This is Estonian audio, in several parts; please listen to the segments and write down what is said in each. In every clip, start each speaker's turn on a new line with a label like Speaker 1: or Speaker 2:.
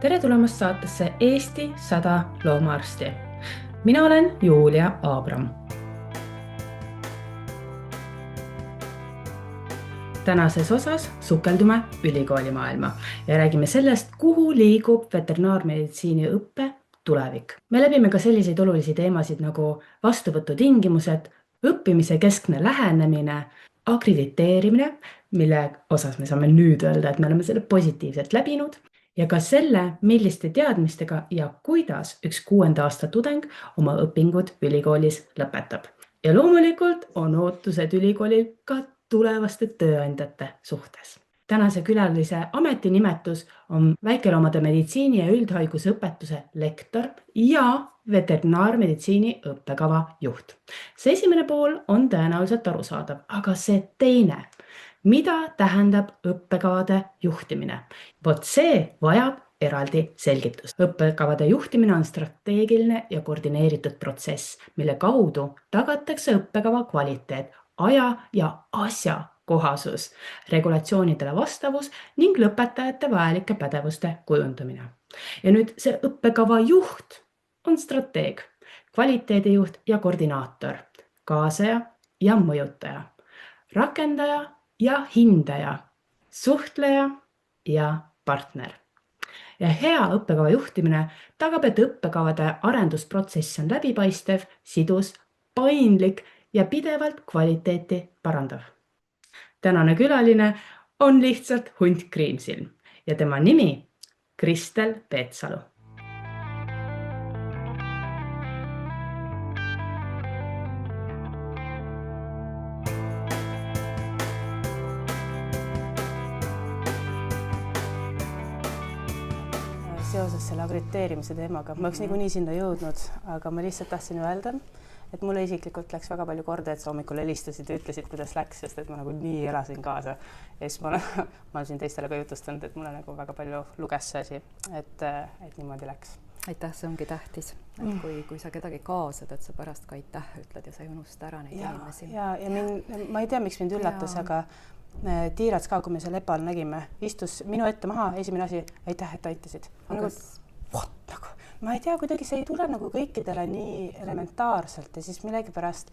Speaker 1: Tere tulemast saatesse Eesti 100 loomaarsti. Mina olen Julia Aabram. Tänases osas sukeldume ülikoolimaailma ja räägime sellest, kuhu liigub veterinaarmeditsiini õppe tulevik. Me läbime ka selliseid olulisi teemasid nagu vastuvõtutingimused, õppimise keskne lähenemine, akrediteerimine, mille osas me saame nüüd öelda, et me oleme selle positiivselt läbinud, ja ka selle, milliste teadmistega ja kuidas üks 6. aasta tudeng oma õpingud ülikoolis lõpetab. Ja loomulikult on ootused ülikoolil ka tulevaste tööandjate suhtes. Tänase külalise ametinimetus on väikeloomade meditsiini ja üldhaigusõpetuse lektor ja veterinaarmeditsiini õppekava juht. See esimene pool on tõenäoliselt arusaadav, aga see teine, mida tähendab õppekavade juhtimine? Vot see vajab eraldi selgitust. Õppekavade juhtimine on strateegiline ja koordineeritud protsess, mille kaudu tagatakse õppekava kvaliteet, aja ja asja kohasus, regulatsioonidele vastavus ning lõpetajate vajalike pädevuste kujundamine. Ja nüüd see õppekava juht on strateeg, kvaliteedijuht ja koordinaator, kaasaja ja mõjutaja, rakendaja ja hindaja, suhtleja ja partner. Ja hea õppekava juhtimine tagab, et õppekavade arendusprotsess on läbipaistev, sidus, paindlik ja pidevalt kvaliteeti parandav. Tänane külaline on lihtsalt hunt Kriimsilm ja tema nimi Kristel Peetsalu.
Speaker 2: Seoses selle akrediteerimise teemaga. Ma oleks niikuinii sinna jõudnud, aga ma lihtsalt tahtsin öelda, et mulle isiklikult läks väga palju korda, et sa hommikul helistasid ja ütlesid, kuidas läks, sest et ma nagu nii elasin kaasa. Ja siis ma olen siin teistele ka jutustanud, et mulle nagu väga palju luges see asi, et niimoodi läks.
Speaker 3: Aitäh, see ongi tähtis. Et kui sa kedagi kaasad, et sa pärast ka aitäh ütled ja sa ei unusta ära neid inimesi.
Speaker 2: Ja ma ei tea, miks mind üllatas, aga Tiirats ka, kui me seal EPA-l nägime, istus minu ette maha, esimene asi, aitäh, et aitasid. Ma ei tea, kuidagi see ei tule nagu kõikidele nii elementaarselt ja siis millegipärast,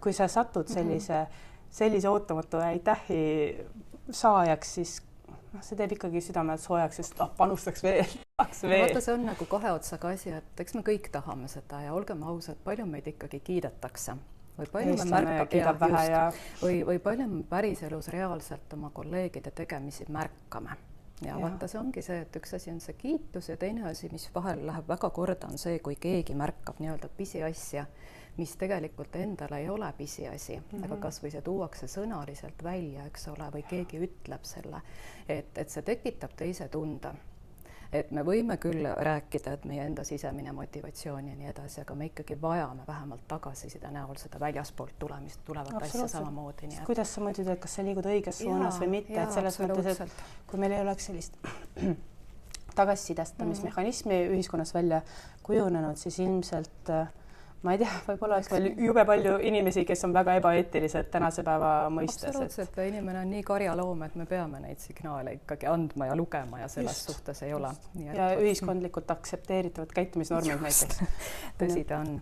Speaker 2: kui sa satud sellise ootamatu aitähi saajaks, siis see teeb ikkagi südamelt soojaks, sest panustaks veel.
Speaker 3: Vaata, see on nagu kahe otsaga asi, et eks me kõik tahame seda ja olgem ausad, palju meid ikkagi kiidetakse. Või palju me päriselus reaalselt oma kolleegide tegemisi märkame. Ja vaata, see ongi see, et üks asi on see kiitus ja teine asi, mis vahel läheb väga korda, on see, kui keegi märkab nii-öelda pisiasja, mis tegelikult endale ei ole pisiasi, aga kas või see tuuakse sõnaliselt välja, eks ole, või keegi ütleb selle, et see tekitab teise tunde. Et me võime küll rääkida, et meie enda sisemine motivatsioon ja nii edasi, aga me ikkagi vajame vähemalt tagasiside näol seda väljaspoolt tulevat asja samamoodi.
Speaker 2: Kuidas sa mõtled, et kas see liigud õiges suunas või mitte, et selles mõttes, et kui meil ei oleks sellist tagasisidestamismehhanismi ühiskonnas välja kujunenud, siis ilmselt ma ei tea, võib-olla oleks veel jube palju inimesi, kes on väga ebaeetilised tänase päeva mõistes.
Speaker 3: Absoluutselt, inimene on nii karjaloom, et me peame neid signaale ikkagi andma ja lugema ja selles suhtes ei ole.
Speaker 2: Ja ühiskondlikult aktsepteeritavad käitumisnormid näiteks.
Speaker 3: Tõsi ta on.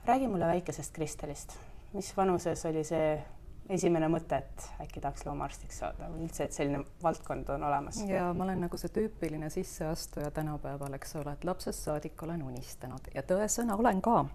Speaker 2: Räägi mulle väikesest Kristelist. Mis vanuses oli see esimene mõte, et äkki tahaks loomaarstiks saada või üldse, et selline valdkond on olemas?
Speaker 3: Ja ma olen nagu see tüüpiline sisseastuja tänapäeval, eks ole, et lapsest saadik olen unistanud ja tõesõna olen ka,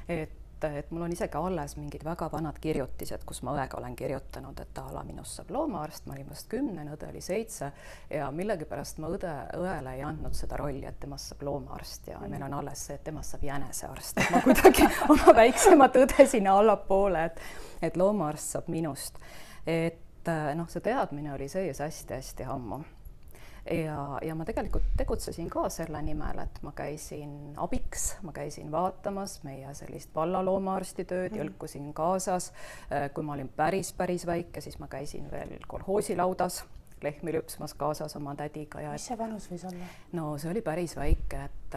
Speaker 3: et mul on isegi alles mingid väga vanad kirjutised, kus ma õega olen kirjutanud, et minust saab loomaarst, ma olin vast 10, õde oli 7 ja millegipärast ma õele ei andnud seda rolli, et temast saab loomaarst ja meil on alles see, et temast saab jänesearst. Ma kuidagi oma väiksemat õde sinna allapoole, et loomaarst saab minust. Et see teadmine oli sees hästi-hästi ammu. Ja ma tegelikult tegutsesin ka selle nimel, et ma käisin abiks, ma käisin vaatamas meie sellist vallaloomaaarsti tööd, jõlkusin kaasas. Kui ma olin päris väike, siis ma käisin veel kolhoosilaudas, lehmi lüpsmas kaasas oma tädiga.
Speaker 2: Mis see vanus võis olla?
Speaker 3: No see oli päris väike, et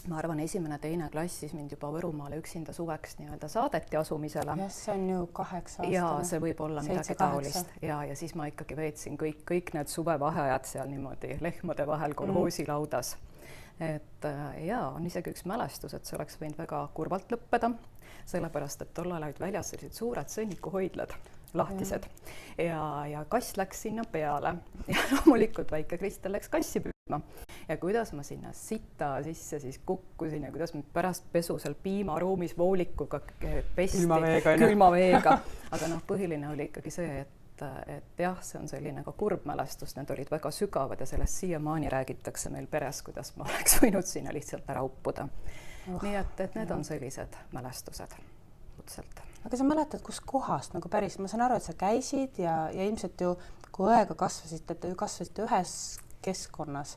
Speaker 3: ma arvan, 1.-2. klass siis mind juba Võrumaale üksinda suveks nii-öelda saadeti asumisele.
Speaker 2: Jah, see on ju 8 aastane.
Speaker 3: Ja see võib olla midagi taolist. Ja siis ma ikkagi veetsin kõik need suvevaheajad seal niimoodi lehmade vahel kolhoosilaudas. Et ja on isegi üks mälestus, et see oleks võinud väga kurvalt lõppeda, sellepärast, et tollal olid väljas sellised suured sõnnikuhoidlad, lahtised. Ja kass läks sinna peale ja loomulikult väike Kristel läks kassi püüdma. Ja kuidas ma sinna sita sisse siis kukkusin ja kuidas mind pärast pesu seal piimaruumis voolikuga pesti külma veega. Aga põhiline oli ikkagi see, et jah, see on selline ka kurb mälestus, need olid väga sügavad ja sellest siiamaani räägitakse meil peres, kuidas ma oleks võinud sinna lihtsalt ära uppuda. Nii et need on sellised mälestused otselt.
Speaker 2: Aga sa mäletad, kus kohast nagu päris, ma saan aru, et sa käisid ja ilmselt ju, kui õega kasvasite ühes keskkonnas,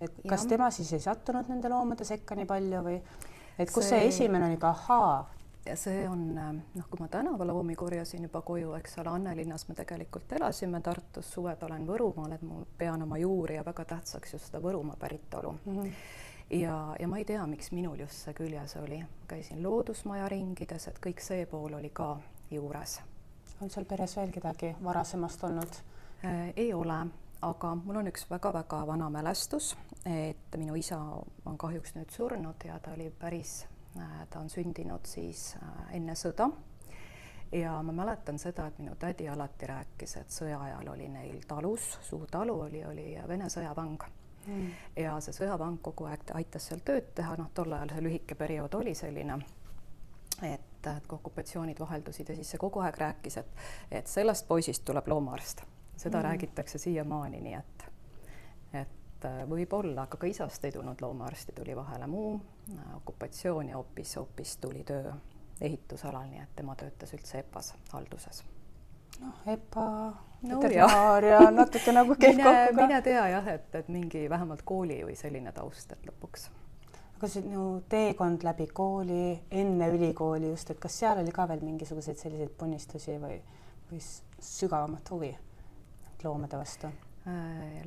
Speaker 2: et kas tema siis ei sattunud nende loomade sekka nii palju või et kus see esimene oli ka ahaa?
Speaker 3: Ja see on, kui ma tänavaloomi korjasin juba koju, eks ole, Annelinnas me tegelikult elasime Tartus, suved olen Võrumaal, et ma pean oma juuri ja väga tähtsaks just seda Võrumaa päritolu. Ja ma ei tea, miks minul just see küljes oli. Käisin loodusmaja ringides, et kõik see pool oli ka juures.
Speaker 2: On seal peres veel kedagi varasemast olnud?
Speaker 3: Ei ole, aga mul on üks väga-väga vana mälestus, et minu isa on kahjuks nüüd surnud ja ta on sündinud siis enne sõda. Ja ma mäletan seda, et minu tädi alati rääkis, et sõja ajal oli neil talus, suur talu oli Vene sõjavang. Ja see sõjavang kogu aeg aitas seal tööd teha, tol ajal see lühike periood oli selline, et kui okupatsioonid vaheldusid ja siis see kogu aeg rääkis, et sellest poisist tuleb loomaarst. Seda räägitakse siiamaani, nii et võib olla, aga ka isast ei tulnud loomaarsti, tuli vahele muu okupatsioon ja hoopis tuli töö ehitusalal, nii et tema töötas üldse EPA-s halduses.
Speaker 2: EPA, veterinaaria, natuke nagu käib kokku ka.
Speaker 3: Mine tea jah, et mingi vähemalt kooli või selline taust, et lõpuks.
Speaker 2: Aga see teekond läbi kooli, enne ülikooli just, et kas seal oli ka veel mingisuguseid selliseid punnistusi või sügavamat huvi loomade vastu?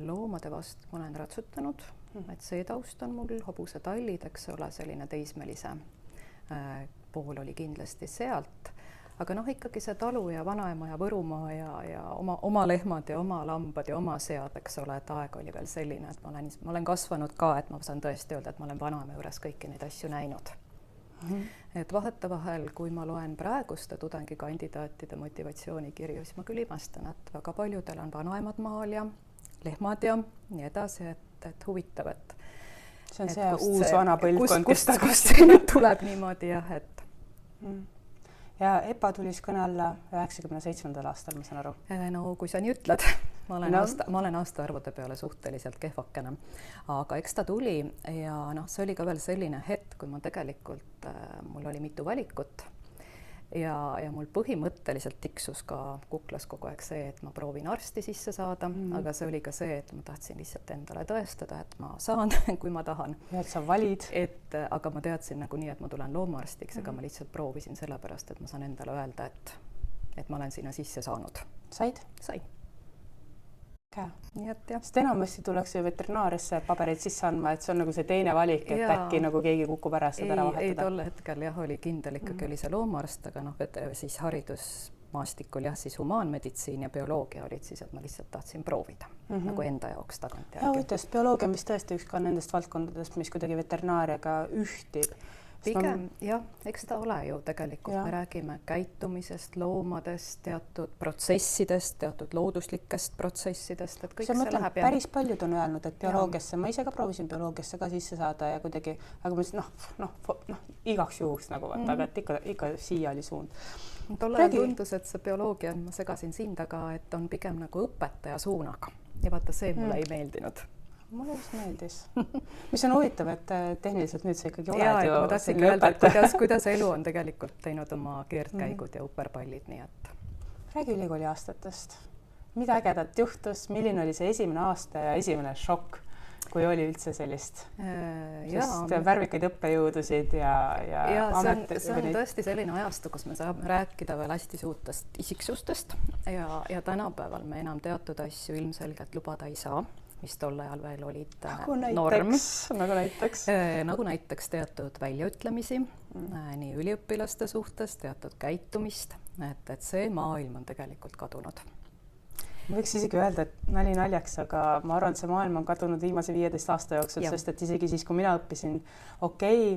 Speaker 3: Loomade vastu ma olen ratsutanud, et see taust on mul, hobusetallid, eks ole, selline teismelise pool oli kindlasti sealt. Aga ikkagi see talu ja vanaema ja Võrumaa ja oma lehmad ja oma lambad ja oma sead, eks ole, et aeg oli veel selline, et ma olen kasvanud ka, et ma saan tõesti öelda, et ma olen vanaema juures kõiki neid asju näinud. Et vahetevahel, kui ma loen praeguste tudengikandidaatide motivatsioonikirju, siis ma küll imestan, et väga paljudel on vanaemad maal ja lehmad ja nii edasi, et huvitav, et
Speaker 2: see on see uus vana põlvkond,
Speaker 3: kust see tuleb niimoodi jah, et
Speaker 2: ja EPA tuli kõne alla 97. aastal, ma saan aru.
Speaker 3: No kui sa nii ütled, ma olen aastaarvude peale suhteliselt kehvakene, aga eks ta tuli ja see oli ka veel selline hetk, kui ma tegelikult, mul oli mitu valikut ja mul põhimõtteliselt tiksus ka kuklas kogu aeg see, et ma proovin arsti sisse saada, aga see oli ka see, et ma tahtsin lihtsalt endale tõestada, et ma saan, kui ma tahan.
Speaker 2: Ja et sa valid.
Speaker 3: Aga ma teadsin nagunii, et ma tulen loomaarstiks, aga ma lihtsalt proovisin sellepärast, et ma saan endale öelda, et ma olen sinna sisse saanud.
Speaker 2: Said?
Speaker 3: Sain.
Speaker 2: Nii et jah. Sest enamasti tuleks ju veterinaarisse pabereid sisse andma, et see on nagu see teine valik, et äkki nagu keegi kukub ära seda ära vahetada.
Speaker 3: Ei, tolle hetkel jah, oli kindel ikkagi oli see loomaarst, aga siis haridusmaastikul jah, siis humaanmeditsiin ja bioloogia olid siis, et ma lihtsalt tahtsin proovida nagu enda jaoks tagantjärgi.
Speaker 2: Ja huvitavast bioloogia, mis tõesti üks ka nendest valdkondadest, mis kuidagi veterinaariaga ühtib.
Speaker 3: Pigem, jah, eks ta ole ju tegelikult. Me räägime käitumisest, loomadest, teatud protsessidest, teatud looduslikest protsessidest, et kõik see läheb.
Speaker 2: Päris paljud on öelnud, et bioloogiasse, ma ise ka proovisin bioloogiasse ka sisse saada ja kuidagi, aga ma ütlesin, igaks juhuks nagu vaata, aga et ikka siia oli suund.
Speaker 3: Tolle tundus, et see bioloogia, ma segasin sind, aga et on pigem nagu õpetaja suunaga ja vaata see mulle ei meeldinud.
Speaker 2: Mulle just meeldis. Mis on huvitav, et tehniliselt nüüd see ikkagi oled ju
Speaker 3: ma tahtsingi öelda, et kuidas elu on tegelikult teinud oma keerdkäigud ja uperpallid, nii et.
Speaker 2: Räägi ülikooli aastatest. Mida ägedat juhtus, milline oli see esimene aasta ja esimene šokk, kui oli üldse sellist sest värvikaid õppejõudusid ja
Speaker 3: see on tõesti selline ajastu, kus me saame rääkida veel hästi suutest isiksustest ja tänapäeval me enam teatud asju ilmselgelt lubada ei saa. mis tol ajal veel olid
Speaker 2: norm.
Speaker 3: Nagu näiteks teatud väljaütlemisi nii üliõpilaste suhtes, teatud käitumist, et see maailm on tegelikult kadunud.
Speaker 2: Ma võiks isegi öelda, et nali naljaks, aga ma arvan, et see maailm on kadunud viimase 15 aasta jooksul, sest et isegi siis, kui mina õppisin,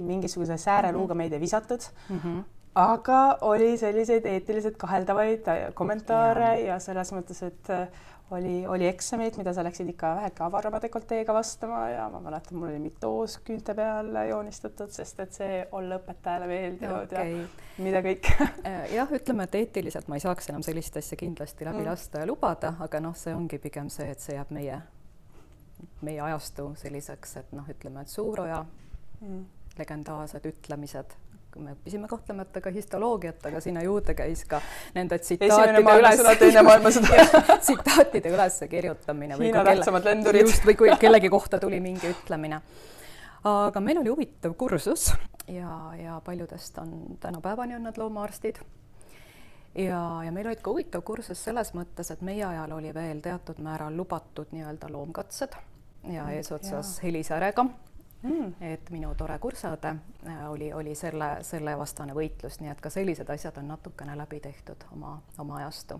Speaker 2: mingisuguse sääreluuga meid ei visatud, aga oli selliseid eetiliselt kaheldavaid kommentaare ja selles mõttes, et oli eksameid, mida sa läksid ikka väheke avarama dekolteega vastama ja ma mäletan, mul oli mitoos küünte peal joonistatud, sest et see olla õpetajale meeldinud ja mida kõik.
Speaker 3: Jah, ütleme, et eetiliselt ma ei saaks enam sellist asja kindlasti läbi lasta ja lubada, aga see ongi pigem see, et see jääb meie ajastu selliseks, et ütleme, et Suuroja legendaarsed ütlemised, me õppisime kahtlemata ka histoloogiat, aga sinna juurde käis ka nende tsitaatide üles kirjutamine või kui kellegi kohta tuli mingi ütlemine. Aga meil oli huvitav kursus ja paljudest on tänapäevani on nad loomaarstid. Ja meil olid ka huvitav kursus selles mõttes, et meie ajal oli veel teatud määral lubatud nii-öelda loomkatsed ja eesotsas Helisärega. Et minu tore kursaõde oli selle vastane võitlus, nii et ka sellised asjad on natukene läbi tehtud oma ajastu.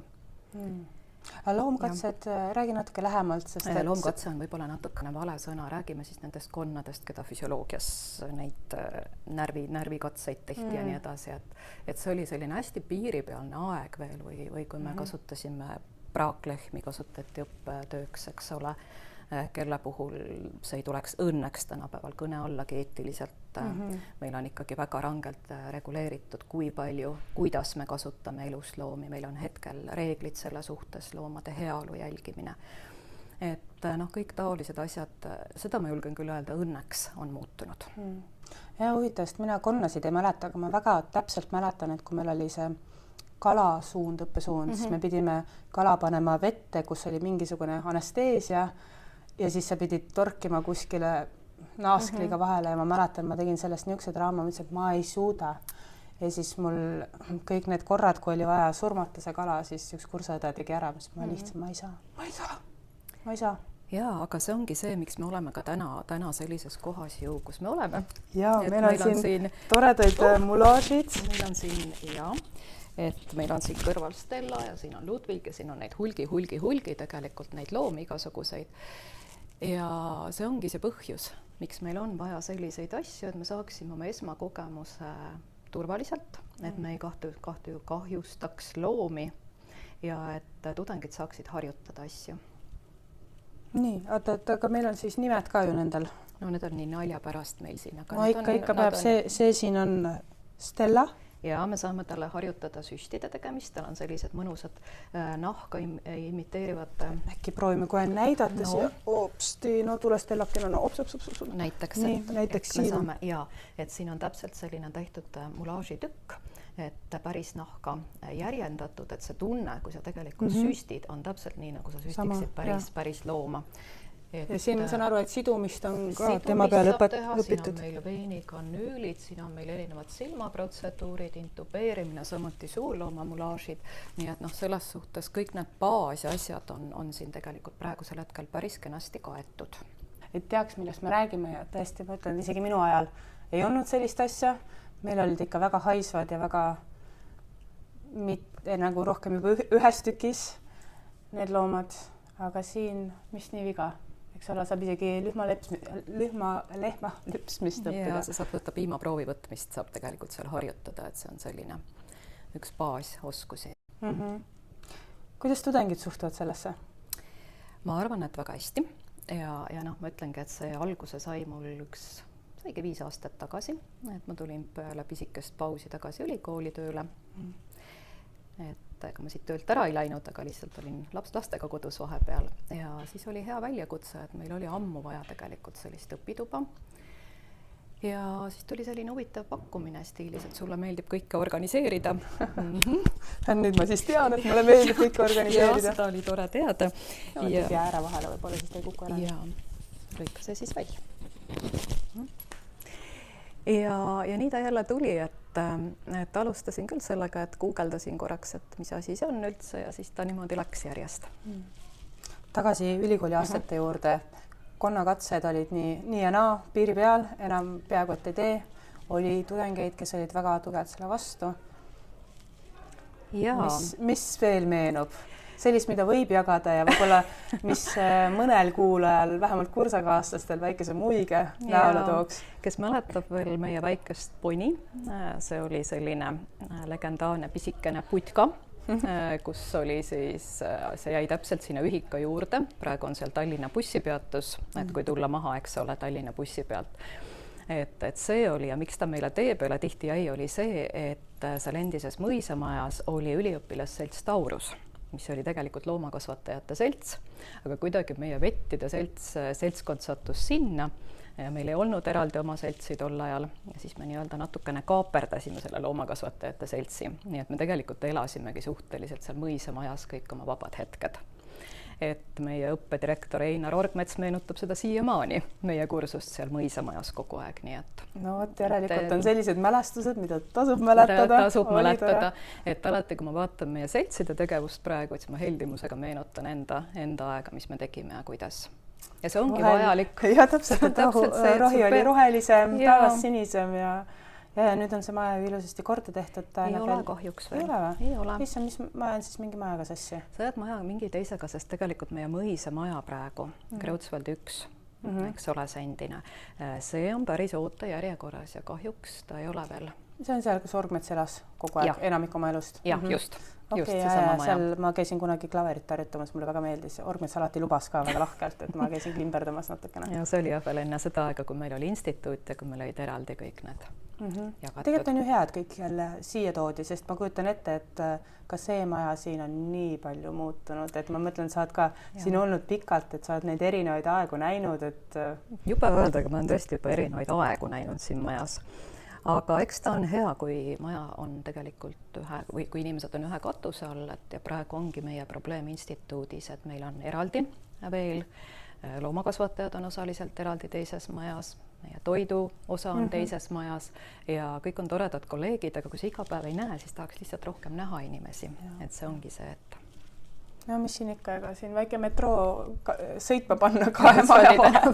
Speaker 2: Loomkatsed, räägi natuke lähemalt, sest
Speaker 3: loomkatse on võib-olla natukene vale sõna, räägime siis nendest konnadest, keda füsioloogias neid närvikatseid tehti ja nii edasi, et see oli selline hästi piiripealne aeg veel või kui me kasutasime praaklehmi, kasutati õppetööks, eks ole, kelle puhul see ei tuleks õnneks tänapäeval kõne allagi eetiliselt. Meil on ikkagi väga rangelt reguleeritud, kui palju, kuidas me kasutame elusloomi, meil on hetkel reeglid selle suhtes, loomade heaolu jälgimine. Et kõik taolised asjad, seda ma julgen küll öelda, õnneks on muutunud.
Speaker 2: Ja huvitavast, mina konnasid ei mäleta, aga ma väga täpselt mäletan, et kui meil oli see kalasuund, õppesuund, siis me pidime kala panema vette, kus oli mingisugune anesteesia ja siis sa pidid torkima kuskile naaskliga vahele ja ma mäletan, ma tegin sellest niisuguse draama, mõtlesin, et ma ei suuda. Ja siis mul kõik need korrad, kui oli vaja surmata see kala, siis üks kursaõde tegi ära, ma lihtsalt, ma ei saa.
Speaker 3: Jaa, aga see ongi see, miks me oleme ka täna sellises kohas ju, kus me oleme.
Speaker 2: Jaa, meil on siin toredaid mulaažid.
Speaker 3: Meil on siin, et meil on siin kõrval Stella ja siin on Ludvig ja siin on neid hulgi tegelikult neid loomi igasuguseid. Ja see ongi see põhjus, miks meil on vaja selliseid asju, et me saaksime oma esmakogemuse turvaliselt, et me ei kahjustaks loomi ja et tudengid saaksid harjutada asju.
Speaker 2: Nii, aga meil on siis nimed ka ju nendel.
Speaker 3: No need on nii nalja pärast meil siin.
Speaker 2: No ikka peab, see siin on Stella.
Speaker 3: Ja me saame talle harjutada süstide tegemist, tal on sellised mõnusad nahka imiteerivad.
Speaker 2: Äkki proovime kohe näidata siia. Opsti, tule Stellakene, ops.
Speaker 3: Näiteks siin. Et siin on täpselt selline tehtud mulaažitükk, et päris nahka järjendatud, et see tunne, kui sa tegelikult süstid, on täpselt nii, nagu sa süstiksid päris looma.
Speaker 2: Ja siin ma saan aru, et sidumist on ka tema peale õpitud.
Speaker 3: Siin on meil veenikanüülid, siin on meil erinevad silmaprotseduurid, intubeerimine, samuti suurloomamulaažid. Nii et selles suhtes kõik need baasasjad on siin tegelikult praegusel hetkel päris kenasti kaetud.
Speaker 2: Et teaks, millest me räägime ja tõesti, ma ütlen, isegi minu ajal ei olnud sellist asja. Meil olid ikka väga haisvad ja väga nagu rohkem juba ühes tükis need loomad, aga siin, mis nii viga? Eks ole, saab isegi lehma lüpsmist õppida.
Speaker 3: Ja sa saab võtta piimaproovi võtmist, saab tegelikult seal harjutada, et see on selline üks baasoskusi.
Speaker 2: Kuidas tudengid suhtuvad sellesse?
Speaker 3: Ma arvan, et väga hästi ja ma ütlengi, et see alguse sai mul saigi 5 aastat tagasi, et ma tulin peale pisikest pausi tagasi ülikooli tööle. Et ega ma siit töölt ära ei läinud, aga lihtsalt olin lastega kodus vahepeal ja siis oli hea väljakutse, et meil oli ammu vaja tegelikult sellist õpituba ja siis tuli selline huvitav pakkumine stiilis, et sulle meeldib kõike organiseerida.
Speaker 2: Nüüd ma siis tean, et mulle meeldib kõike organiseerida.
Speaker 3: Ja seda oli tore teada.
Speaker 2: Ja ära vahele võib-olla, siis ei kuku ära.
Speaker 3: Ja lõika see siis välja. Ja nii ta jälle tuli, et alustasin küll sellega, et guugeldasin korraks, et mis asi see on üldse ja siis ta niimoodi läks järjest.
Speaker 2: tagasi ülikooli aastate juurde. Konnakatsed olid nii ja naa piiri peal, enam peaaegu et ei tee. Oli tudengeid, kes olid väga tugevalt selle vastu. Mis veel meenub? Sellist, mida võib jagada ja võib-olla, mis mõnel kuulajal, vähemalt kursakaaslastel väikese muige näole tooks.
Speaker 3: Kes mäletab veel meie väikest poni, see oli selline legendaarne pisikene putka, kus oli siis, see jäi täpselt sinna ühika juurde, praegu on seal Tallinna bussipeatus, et kui tulla maha, eks ole, Tallinna bussi pealt. Et see oli ja miks ta meile tee peale tihti jäi, oli see, et seal endises mõisamajas oli üliõpilasselts Taurus, mis oli tegelikult loomakasvatajate selts, aga kuidagi meie vettide seltskond sattus sinna ja meil ei olnud eraldi oma seltsi tol ajal ja siis me nii-öelda natukene kaaperdasime selle loomakasvatajate seltsi, nii et me tegelikult elasimegi suhteliselt seal mõisamajas kõik oma vabad hetked. Et meie õppedirektor Einar Orgmets meenutab seda siiamaani meie kursust seal mõisamajas kogu aeg, nii et...
Speaker 2: No vot, järelikult on sellised mälestused, mida tasub mäletada.
Speaker 3: Et alati, kui ma vaatan meie seltside tegevust praegu, et ma heldimusega meenutan enda aega, mis me tegime ja kuidas. Ja see ongi vajalik.
Speaker 2: Ja täpselt, rohi oli rohelisem, taevas sinisem ja nüüd on see maja ilusasti korda tehtud.
Speaker 3: Ei ole kahjuks veel.
Speaker 2: Ei ole. Mis maja on siis mingi majaga sassi?
Speaker 3: Sa jääd maja mingi teisega, sest tegelikult meie mõisa maja praegu, Kreutzwald 1, eks ole see endine. See on päris ootejärjekorras ja kahjuks ta ei ole veel.
Speaker 2: See on seal, kus Orgmets elas kogu aeg, enamik oma elust?
Speaker 3: Jah, just.
Speaker 2: Seal ma käisin kunagi klaverit harjutamas, mulle väga meeldis. Orgmets alati lubas ka väga lahkelt, et ma käisin klimberdamas natukene.
Speaker 3: Ja see oli jah veel enne seda aega, kui meil oli instituut ja kui meil olid eraldi kõik need jagatud.
Speaker 2: Tegelikult on ju hea, et kõik jälle siia toodi, sest ma kujutan ette, et ka see maja siin on nii palju muutunud, et ma mõtlen, sa oled ka siin olnud pikalt, et sa oled neid erinevaid aegu näinud, et...
Speaker 3: Juba öelda, aga ma olen tõesti juba erinevaid aegu näinud siin majas. Aga eks ta on hea, kui maja on tegelikult või kui inimesed on ühe katuse all, et ja praegu ongi meie probleem instituudis, et meil on eraldi veel, loomakasvatajad on osaliselt eraldi teises majas, meie toidu osa on teises majas ja kõik on toredad kolleegid, aga kui sa iga päev ei näe, siis tahaks lihtsalt rohkem näha inimesi, et see ongi see, et...
Speaker 2: No mis siin ikka, ega siin väike metroo sõitma panna kahe maja vahel,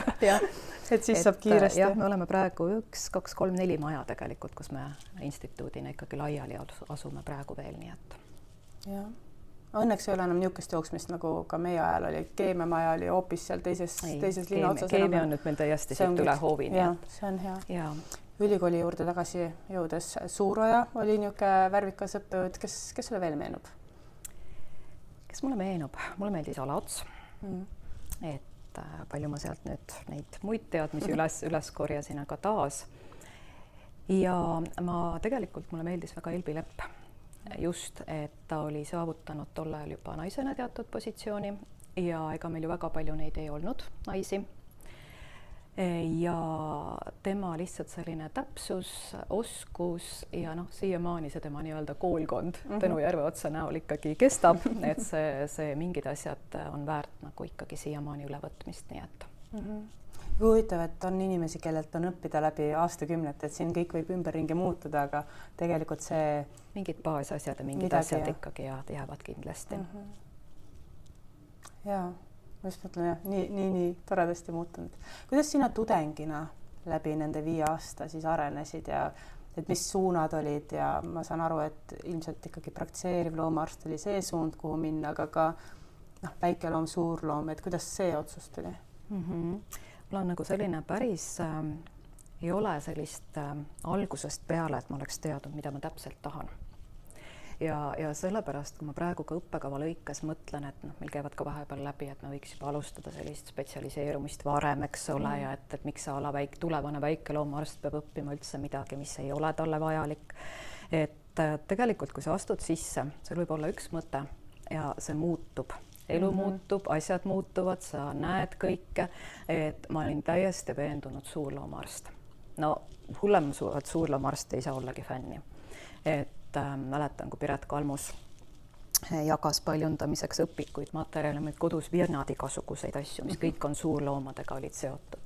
Speaker 2: et siis saab kiiresti.
Speaker 3: Jah, me oleme praegu 1, 2, 3, 4 maja tegelikult, kus me instituudina ikkagi laiali asume praegu veel, nii et...
Speaker 2: Jah. Õnneks ei ole enam niisugust jooksmist, nagu ka meie ajal oli. Keemiamaja oli hoopis seal teises linna otsas.
Speaker 3: Keemia on nüüd meil täiesti siit üle hoovi.
Speaker 2: Jah, see on hea. Ja. Ülikooli juurde tagasi jõudes Suuroja oli niisugune värvikas õppejõud. Kes sulle veel meenub?
Speaker 3: Kes mulle meenub? Mulle meeldis Alaots. Et palju ma sealt nüüd neid muid teadmisi üles korjasin, aga taas. Ja mulle meeldis väga Elbi Lepp. Just, et ta oli saavutanud tol ajal juba naisena teatud positsiooni ja ega meil ju väga palju neid ei olnud naisi. Ja tema lihtsalt selline täpsus, oskus ja siiamaani see tema nii-öelda koolkond Tõnu Järveotsa näol ikkagi kestab, et see mingid asjad on väärt nagu ikkagi siiamaani ülevõtmist, nii et...
Speaker 2: Huvitav, et on inimesi, kellelt on õppida läbi aastakümnet, et siin kõik võib ümberringi muutuda, aga tegelikult see...
Speaker 3: Mingid baasasjad ja mingid asjad ikkagi jäävad kindlasti.
Speaker 2: Jaa, ma just mõtlen, nii toredasti muutunud. Kuidas sina tudengina läbi nende 5 aasta siis arenesid ja et mis suunad olid ja ma saan aru, et ilmselt ikkagi praktseeriv loomaarst oli see suund, kuhu minna, aga ka väikeloom, suurloom, et kuidas see otsus tuli?
Speaker 3: Mul on nagu selline päris, ei ole sellist algusest peale, et ma oleks teadnud, mida ma täpselt tahan. Ja sellepärast, kui ma praegu ka õppekava lõikes mõtlen, et meil käivad ka vahepeal läbi, et me võiks juba alustada sellist spetsialiseerumist varem, eks ole, ja et miks tulevane väikeloomaarst peab õppima üldse midagi, mis ei ole talle vajalik. Et tegelikult, kui sa astud sisse, seal võib olla üks mõte ja see muutub. Elu muutub, asjad muutuvad, sa näed kõike, et ma olin täiesti veendunud suurloomaarst. No hullem suurloomaarst ei saa ollagi fänni. Et mäletan, kui Piret Kalmus jagas paljundamiseks õpikuid, materjale, meil kodus virnad igasuguseid asju, mis kõik on suurloomadega olid seotud.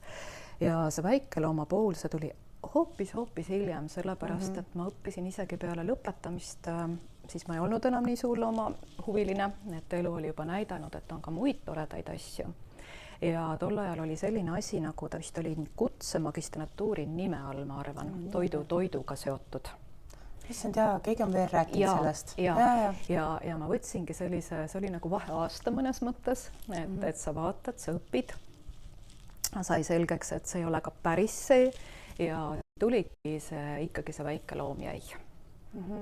Speaker 3: Ja see väikelooma pool, see tuli hoopis hiljem, sellepärast, et ma õppisin isegi peale lõpetamist siis ma ei olnud enam nii suurlooma huviline, et elu oli juba näidanud, et on ka muid toredaid asju. Ja tol ajal oli selline asi, nagu ta vist oli kutsemagistratuuri nime all, ma arvan, toiduga seotud.
Speaker 2: Issand jaa, keegi on veel rääkinud sellest.
Speaker 3: Ja ma võtsingi sellise, see oli nagu vaheaasta mõnes mõttes, et sa vaatad, sa õpid. Sai selgeks, et see ei ole ka päris see ja tuligi ikkagi see väike loom jäi.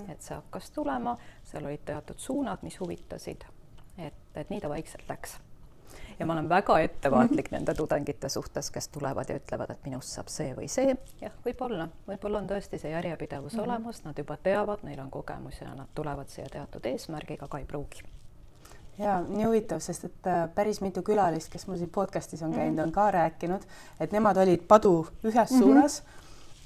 Speaker 3: Et see hakkas tulema, seal olid teatud suunad, mis huvitasid, et nii ta vaikselt läks. Ja ma olen väga ettevaatlik nende tudengite suhtes, kes tulevad ja ütlevad, et minust saab see või see. Jah, võib-olla on tõesti see järjepidevus olemas, nad juba teavad, neil on kogemus ja nad tulevad siia teatud eesmärgiga, ka ei pruugi.
Speaker 2: Ja nii huvitav, sest et päris mitu külalist, kes mul siin podcastis on käinud, on ka rääkinud, et nemad olid padu ühes suunas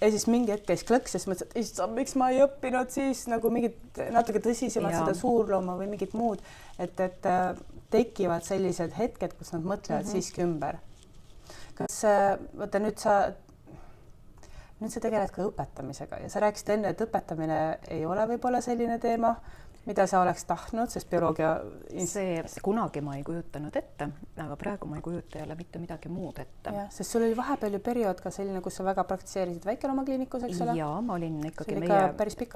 Speaker 2: ja siis mingi hetk käis klõks ja siis mõtlesid, et miks ma ei õppinud siis nagu mingid natuke tõsisemad seda suurlooma või mingid muud, et tekivad sellised hetked, kus nad mõtlevad siiski ümber. Kas, võtta nüüd sa tegeled ka õpetamisega ja sa rääkisid enne, et õpetamine ei ole võib-olla selline teema, mida sa oleks tahtnud, sest bioloogia...
Speaker 3: See kunagi ma ei kujutanud ette, aga praegu ma ei kujuta jälle mitte midagi muud ette.
Speaker 2: Ja, sest sul oli vahepeal ju periood ka selline, kus sa väga praktiseerisid väikeloomakliinikus, eks ole?
Speaker 3: Jaa, ma olin ikkagi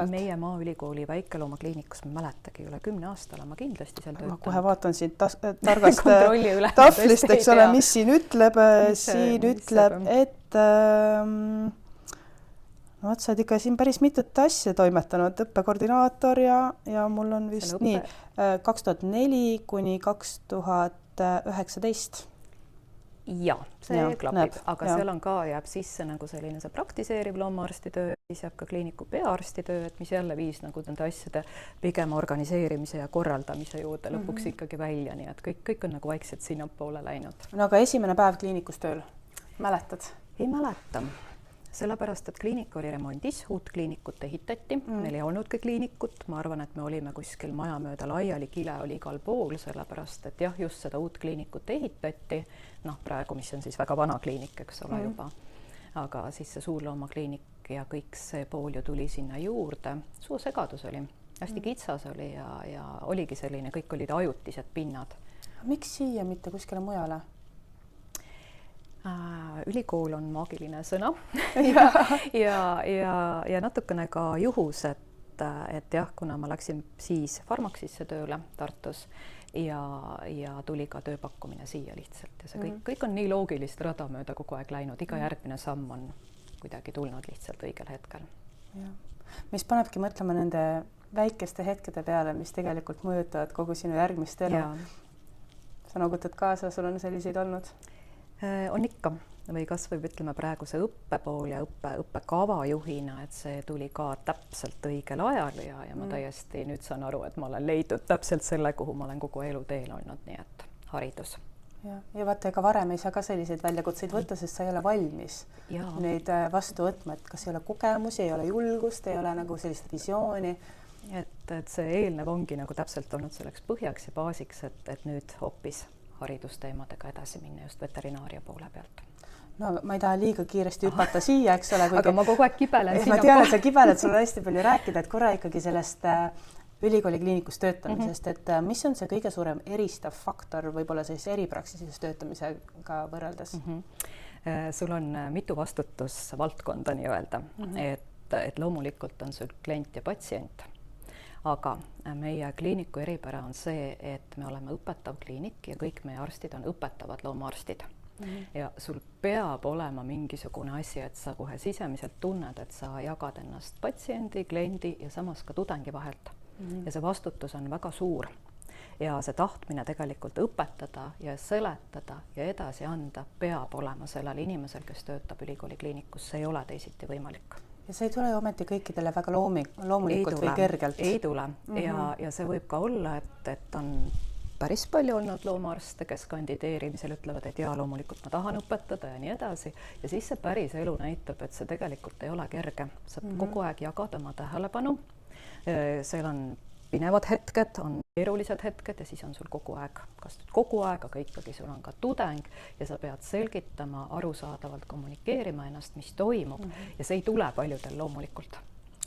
Speaker 3: meie Maaülikooli väikeloomakliinikus, ma mäletagi üle 10 aastale, ma kindlasti seal töötan.
Speaker 2: Ma kohe vaatan siin targast tahvlist, eks ole, mis siin ütleb, et... No, sa oled ikka siin päris mitut asja toimetanud, õppekoordinaator ja mul on vist nii 2004 kuni 2019.
Speaker 3: Ja, see klapib, aga seal on ka, jääb sisse nagu selline see praktiseeriv loomaarstitöö, siis jääb ka kliiniku peaarstitöö, et mis jälle viis nagu nende asjade pigem organiseerimise ja korraldamise juurde lõpuks ikkagi välja, nii et kõik on nagu vaikselt sinnapoole läinud.
Speaker 2: No aga esimene päev kliinikus tööl, mäletad?
Speaker 3: Ei mäleta. Sellepärast, et kliinik oli remondis, uut kliinikut ehitati, meil ei olnudki kliinikut, ma arvan, et me olime kuskil maja mööda laiali, kile oli igal pool, sellepärast, et jah, just seda uut kliinikut ehitati, praegu, mis on siis väga vana kliinik, eks ole juba, aga siis see suurloomakliinik ja kõik see pool ju tuli sinna juurde, suur segadus oli, hästi kitsas oli ja oligi selline, kõik olid ajutised pinnad.
Speaker 2: Miks siia, mitte kuskile mujale?
Speaker 3: Ülikool on maagiline sõna ja natukene ka juhus, et jah, kuna ma läksin siis Pharmaxisse tööle Tartus ja tuli ka tööpakkumine siia lihtsalt ja see kõik on nii loogilist rada mööda kogu aeg läinud, iga järgmine samm on kuidagi tulnud lihtsalt õigel hetkel.
Speaker 2: Ja. Mis panebki mõtlema nende väikeste hetkede peale, mis tegelikult mõjutavad kogu sinu järgmist elu. Sa nogutad kaasa, sul on selliseid olnud?
Speaker 3: On ikka või kas võib ütlema praegu see õppepool ja õppekava juhina, et see tuli ka täpselt õigel ajal ja ma täiesti nüüd saan aru, et ma olen leidnud täpselt selle, kuhu ma olen kogu elu teel olnud, nii et haridus.
Speaker 2: Ja vaata, ega varem ei saa ka selliseid väljakutseid võtta, sest sa ei ole valmis neid vastu võtma, et kas ei ole kogemusi, ei ole julgust, ei ole nagu sellist visiooni.
Speaker 3: Et see eelnev ongi nagu täpselt olnud selleks põhjaks ja baasiks, et nüüd hoopis haridusteemadega edasi minna just veterinaaria poole pealt.
Speaker 2: No ma ei taha liiga kiiresti hüpata siia, eks ole.
Speaker 3: Aga ma kogu aeg kibelen.
Speaker 2: Ma tean, et sa kibeled, sul on hästi palju rääkida, et korra ikkagi sellest ülikooli kliinikus töötamisest, et mis on see kõige suurem eristav faktor võib-olla siis eripraksises töötamisega võrreldes?
Speaker 3: Sul on mitu vastutusvaldkonda nii öelda, et loomulikult on sul klient ja patsient. Aga meie kliiniku eripära on see, et me oleme õpetav kliinik ja kõik meie arstid on õpetavad loomaarstid. Ja sul peab olema mingisugune asi, et sa kohe sisemiselt tunned, et sa jagad ennast patsiendi, kliendi ja samas ka tudengi vahelt. Ja see vastutus on väga suur. Ja see tahtmine tegelikult õpetada ja seletada ja edasi anda peab olema sellel inimesel, kes töötab ülikooli kliinikus. See ei ole teisiti võimalik.
Speaker 2: Ja see ei tule ometi kõikidele väga loomulikult või kergelt.
Speaker 3: Ei tule ja see võib ka olla, et on päris palju olnud loomaarste, kes kandideerimisel ütlevad, et loomulikult ma tahan õpetada ja nii edasi. Ja siis see päris elu näitab, et see tegelikult ei ole kerge. Sa kogu aeg jagad oma tähelepanu. Seal on pinevad hetked, on keerulised hetked ja siis on sul kogu aeg, aga ikkagi sul on ka tudeng ja sa pead selgitama, arusaadavalt kommunikeerima ennast, mis toimub ja see ei tule paljudel loomulikult.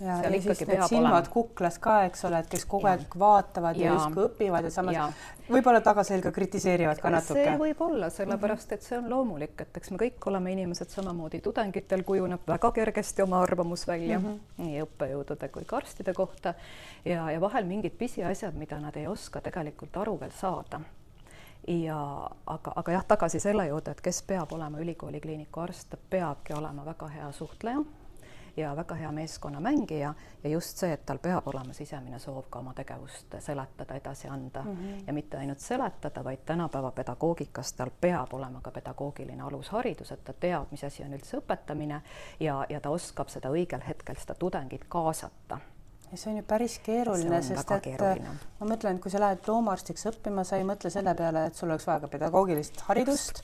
Speaker 2: ja
Speaker 3: seal
Speaker 2: siis
Speaker 3: ikkagi
Speaker 2: need
Speaker 3: peab
Speaker 2: silmad
Speaker 3: olema.
Speaker 2: kuklas ka, eks ole, et kes kogu aeg vaatavad ja justkui õpivad ja samas võib-olla tagaselga kritiseerivad ka natuke.
Speaker 3: See võib olla, sellepärast et see on loomulik, et eks me kõik oleme inimesed samamoodi. Tudengitel kujuneb väga kergesti oma arvamus välja nii õppejõudude kui ka arstide kohta ja vahel mingid pisiasjad, mida nad ei oska tegelikult aru veel saada. Aga jah, tagasi selle juurde, et kes peab olema ülikooli kliiniku arst, ta peabki olema väga hea suhtleja ja väga hea meeskonnamängija ja just see, et tal peab olema sisemine soov ka oma tegevust seletada, edasi anda ja mitte ainult seletada, vaid tänapäeva pedagoogikas tal peab olema ka pedagoogiline alusharidus, et ta teab, mis asi on üldse õpetamine ja ta oskab seda õigel hetkel seda tudengit kaasata.
Speaker 2: Ja see on ju päris keeruline, sest et ma mõtlen, et kui sa lähed loomaarstiks õppima, sa ei mõtle selle peale, et sul oleks vaja ka pedagoogilist haridust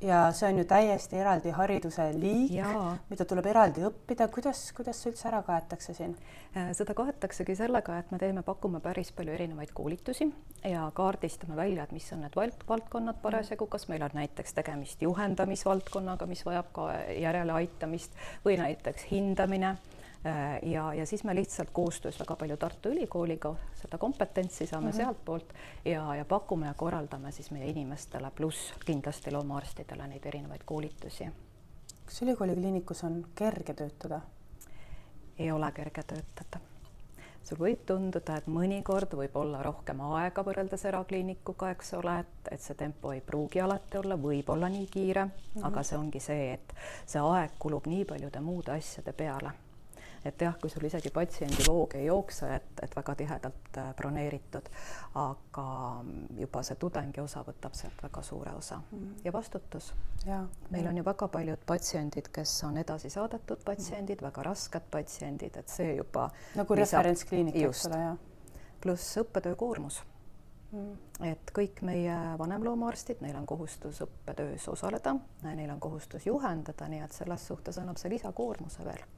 Speaker 2: ja see on ju täiesti eraldi hariduse liik, mida tuleb eraldi õppida. Kuidas see üldse ära kaetakse siin?
Speaker 3: Seda kaetaksegi sellega, et me pakume päris palju erinevaid koolitusi ja kaardistame välja, et mis on need valdkonnad parasjagu, kas meil on näiteks tegemist juhendamisvaldkonnaga, mis vajab ka järeleaitamist või näiteks hindamine. Ja siis me lihtsalt koostöös väga palju Tartu Ülikooliga seda kompetentsi saame sealt poolt ja pakume ja korraldame siis meie inimestele pluss kindlasti loomaarstidele neid erinevaid koolitusi.
Speaker 2: Kas ülikooli kliinikus on kerge töötada?
Speaker 3: Ei ole kerge töötada. Sul võib tunduda, et mõnikord võib olla rohkem aega võrreldes erakliinikuga, eks ole, et see tempo ei pruugi alati olla, võib olla nii kiire, aga see ongi see, et see aeg kulub nii paljude muude asjade peale. Et jah, kui sul isegi patsiendi voog ei jookse, et väga tihedalt broneeritud, aga juba see tudengi osa võtab sealt väga suure osa ja vastutus. Meil on ju väga paljud patsiendid, kes on edasi saadetud patsiendid, väga rasked patsiendid, et see juba
Speaker 2: nagu referentskliinik, eks ole,
Speaker 3: pluss õppetöö koormus. Et kõik meie vanemloomaarstid, neil on kohustus õppetöös osaleda, neil on kohustus juhendada, nii et selles suhtes annab see lisakoormuse veel.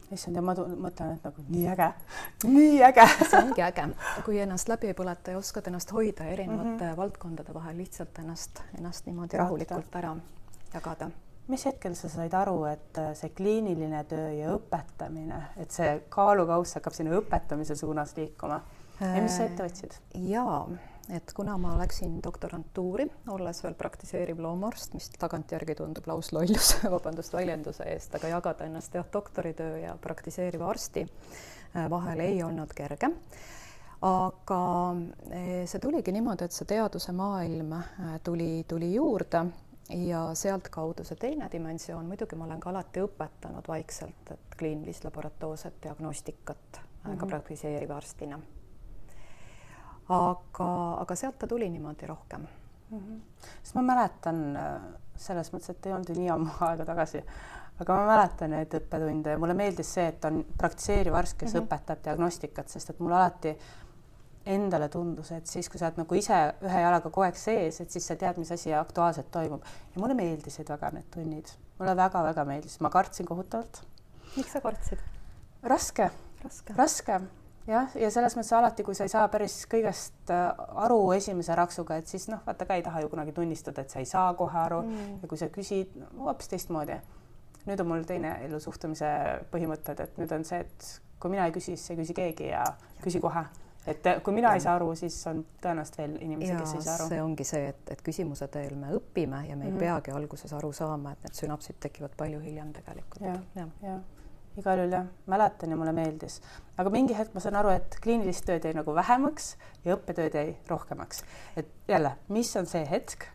Speaker 2: Issand, ja ma mõtlen, et nagu nii äge.
Speaker 3: See ongi äge, kui ennast läbi ei põleta ja oskad ennast hoida erinevate valdkondade vahel, lihtsalt ennast niimoodi rahulikult ära jagada.
Speaker 2: Mis hetkel sa said aru, et see kliiniline töö ja õpetamine, et see kaalukauss hakkab sinna õpetamise suunas liikuma? Ja mis sa ette võtsid?
Speaker 3: Jaa, et kuna ma läksin doktorantuuri, olles veel praktiseeriv loomaarst, mis tagantjärgi tundub lauslollus, vabandust väljenduse eest, aga jagada ennast doktoritöö ja praktiseeriva arsti vahel ei olnud kerge. Aga see tuligi niimoodi, et see teaduse maailm tuli juurde ja sealt kaudu see teine dimensioon, muidugi ma olen ka alati õpetanud vaikselt, et kliinilist laboratoorset diagnostikat ka praktiseeriva arstina. Aga sealt ta tuli niimoodi rohkem.
Speaker 2: Sest ma mäletan selles mõttes, et ei olnud nii ammu aega tagasi, aga ma mäletan neid õppetunde ja mulle meeldis see, et on praktiseeriv arst, kes õpetab diagnostikat, sest et mul alati endale tundus, et siis, kui sa oled nagu ise ühe jalaga kogu aeg sees, et siis sa tead, mis asi aktuaalselt toimub. Ja mulle meeldisid väga need tunnid. Mulle väga meeldis. Ma kartsin kohutavalt.
Speaker 3: Miks sa kartsid?
Speaker 2: Raske. Ja selles mõttes alati, kui sa ei saa päris kõigest aru esimese raksuga, et siis vaata ka ei taha ju kunagi tunnistada, et sa ei saa kohe aru ja kui sa küsid hoopis teistmoodi. Nüüd on mul teine elusuhtumise põhimõtted, et nüüd on see, et kui mina ei küsi, siis ei küsi keegi ja küsi kohe. Et kui mina ei saa aru, siis on tõenäoliselt veel inimesi, kes ei saa aru.
Speaker 3: See ongi see, et küsimuse teel me õpime ja me ei peagi alguses aru saama, et need sünapsid tekivad palju hiljem tegelikult.
Speaker 2: Ja. Igal juhul jah, mäletan ja mulle meeldis. Aga mingi hetk ma saan aru, et kliinilist tööd jäi nagu vähemaks ja õppetööd jäi rohkemaks. Et jälle, mis on see hetk,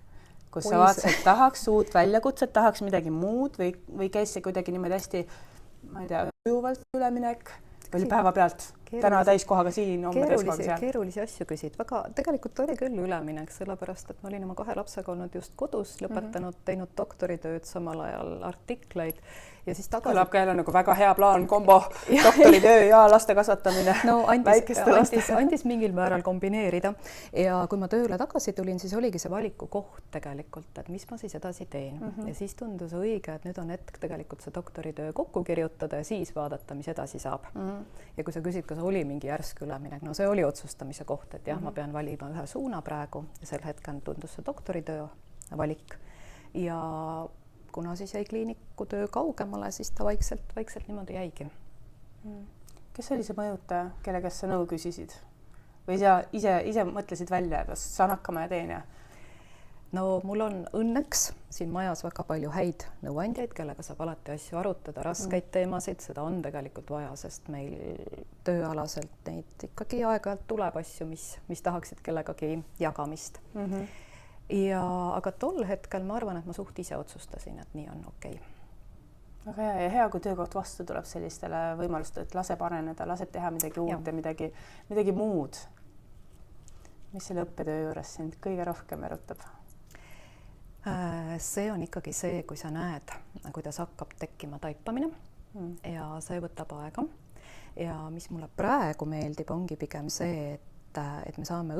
Speaker 2: kus sa vaatasid, et tahaks uut väljakutset, tahaks midagi muud või käis see kuidagi niimoodi hästi, ma ei tea, ujuvalt üleminek või päeva pealt? Täna täiskohaga siin, homme täiskohaga seal.
Speaker 3: Keerulisi asju küsid. Tegelikult oli küll üleminek, sellepärast, et ma olin oma 2 lapsega olnud just kodus, lõpetanud, teinud doktoritööd, samal ajal artikleid ja siis tagasi... Kõlab ka jälle nagu väga hea plaan, kombo, doktoritöö ja laste kasvatamine. No andis mingil määral kombineerida ja kui ma tööle tagasi tulin, siis oligi see valiku koht tegelikult, et mis ma siis edasi teen. Ja siis tundus õige, et nüüd on hetk tegelikult see doktoritöö kokku kirjutada ja siis vaadata, mis edasi saab. Ja kui sa küsid, kas oli mingi järsk üleminek, no see oli otsustamise koht, et jah, ma pean valima ühe suuna praegu ja sel hetkel tundus see doktoritöö valik ja kuna siis jäi kliiniku töö kaugemale, siis ta vaikselt niimoodi jäigi.
Speaker 2: Kes oli see mõjutaja, kelle käest sa nõu küsisid? Või sa ise mõtlesid välja, et saan hakkama ja teen ja?
Speaker 3: No mul on õnneks siin majas väga palju häid nõuandjaid, kellega saab alati asju arutada, raskeid teemasid, seda on tegelikult vaja, sest meil tööalaselt neid ikkagi aeg-ajalt tuleb asju, mis tahaksid kellegagi jagamist. Aga tol hetkel ma arvan, et ma suht ise otsustasin, et nii on okei.
Speaker 2: Väga hea, kui töökoht vastu tuleb sellistele võimalustele, et laseb areneda, laseb teha midagi uut ja midagi muud. Mis selle õppetöö juures sind kõige rohkem erutab?
Speaker 3: See on ikkagi see, kui sa näed, kuidas hakkab tekkima taipamine ja see võtab aega. Ja mis mulle praegu meeldib, ongi pigem see, et me saame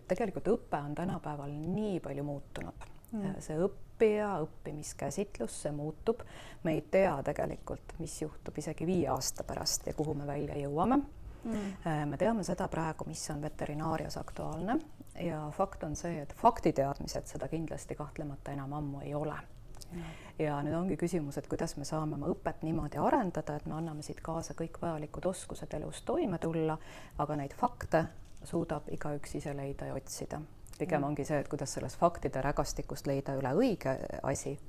Speaker 3: tegelikult õpe on tänapäeval nii palju muutunud. See õppimiskäsitlus, see muutub. Me ei tea tegelikult, mis juhtub isegi 5 aasta pärast ja kuhu me välja jõuame. Me teame seda praegu, mis on veterinaarias aktuaalne ja fakt on see, et faktiteadmised seda kindlasti kahtlemata enam ammu ei ole. Ja nüüd ongi küsimus, et kuidas me saame oma õpet niimoodi arendada, et me anname siit kaasa kõik vajalikud oskused elus toime tulla, aga neid fakte suudab igaüks ise leida ja otsida. Pigem ongi see, et kuidas sellest faktide rägastikust leida üle õige asi,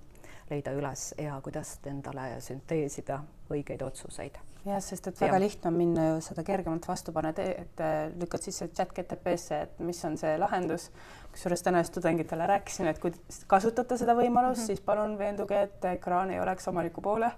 Speaker 3: leida üles ja kuidas endale sünteesida õigeid otsuseid.
Speaker 2: Jah, sest et väga lihtne on minna ju seda kergemalt vastupane, et lükkad sisse ChatGPT-sse, et mis on see lahendus. Kusjuures täna tudengitele rääkisin, et kui kasutate seda võimalust, siis palun veenduge, et ekraan ei oleks omaniku poole.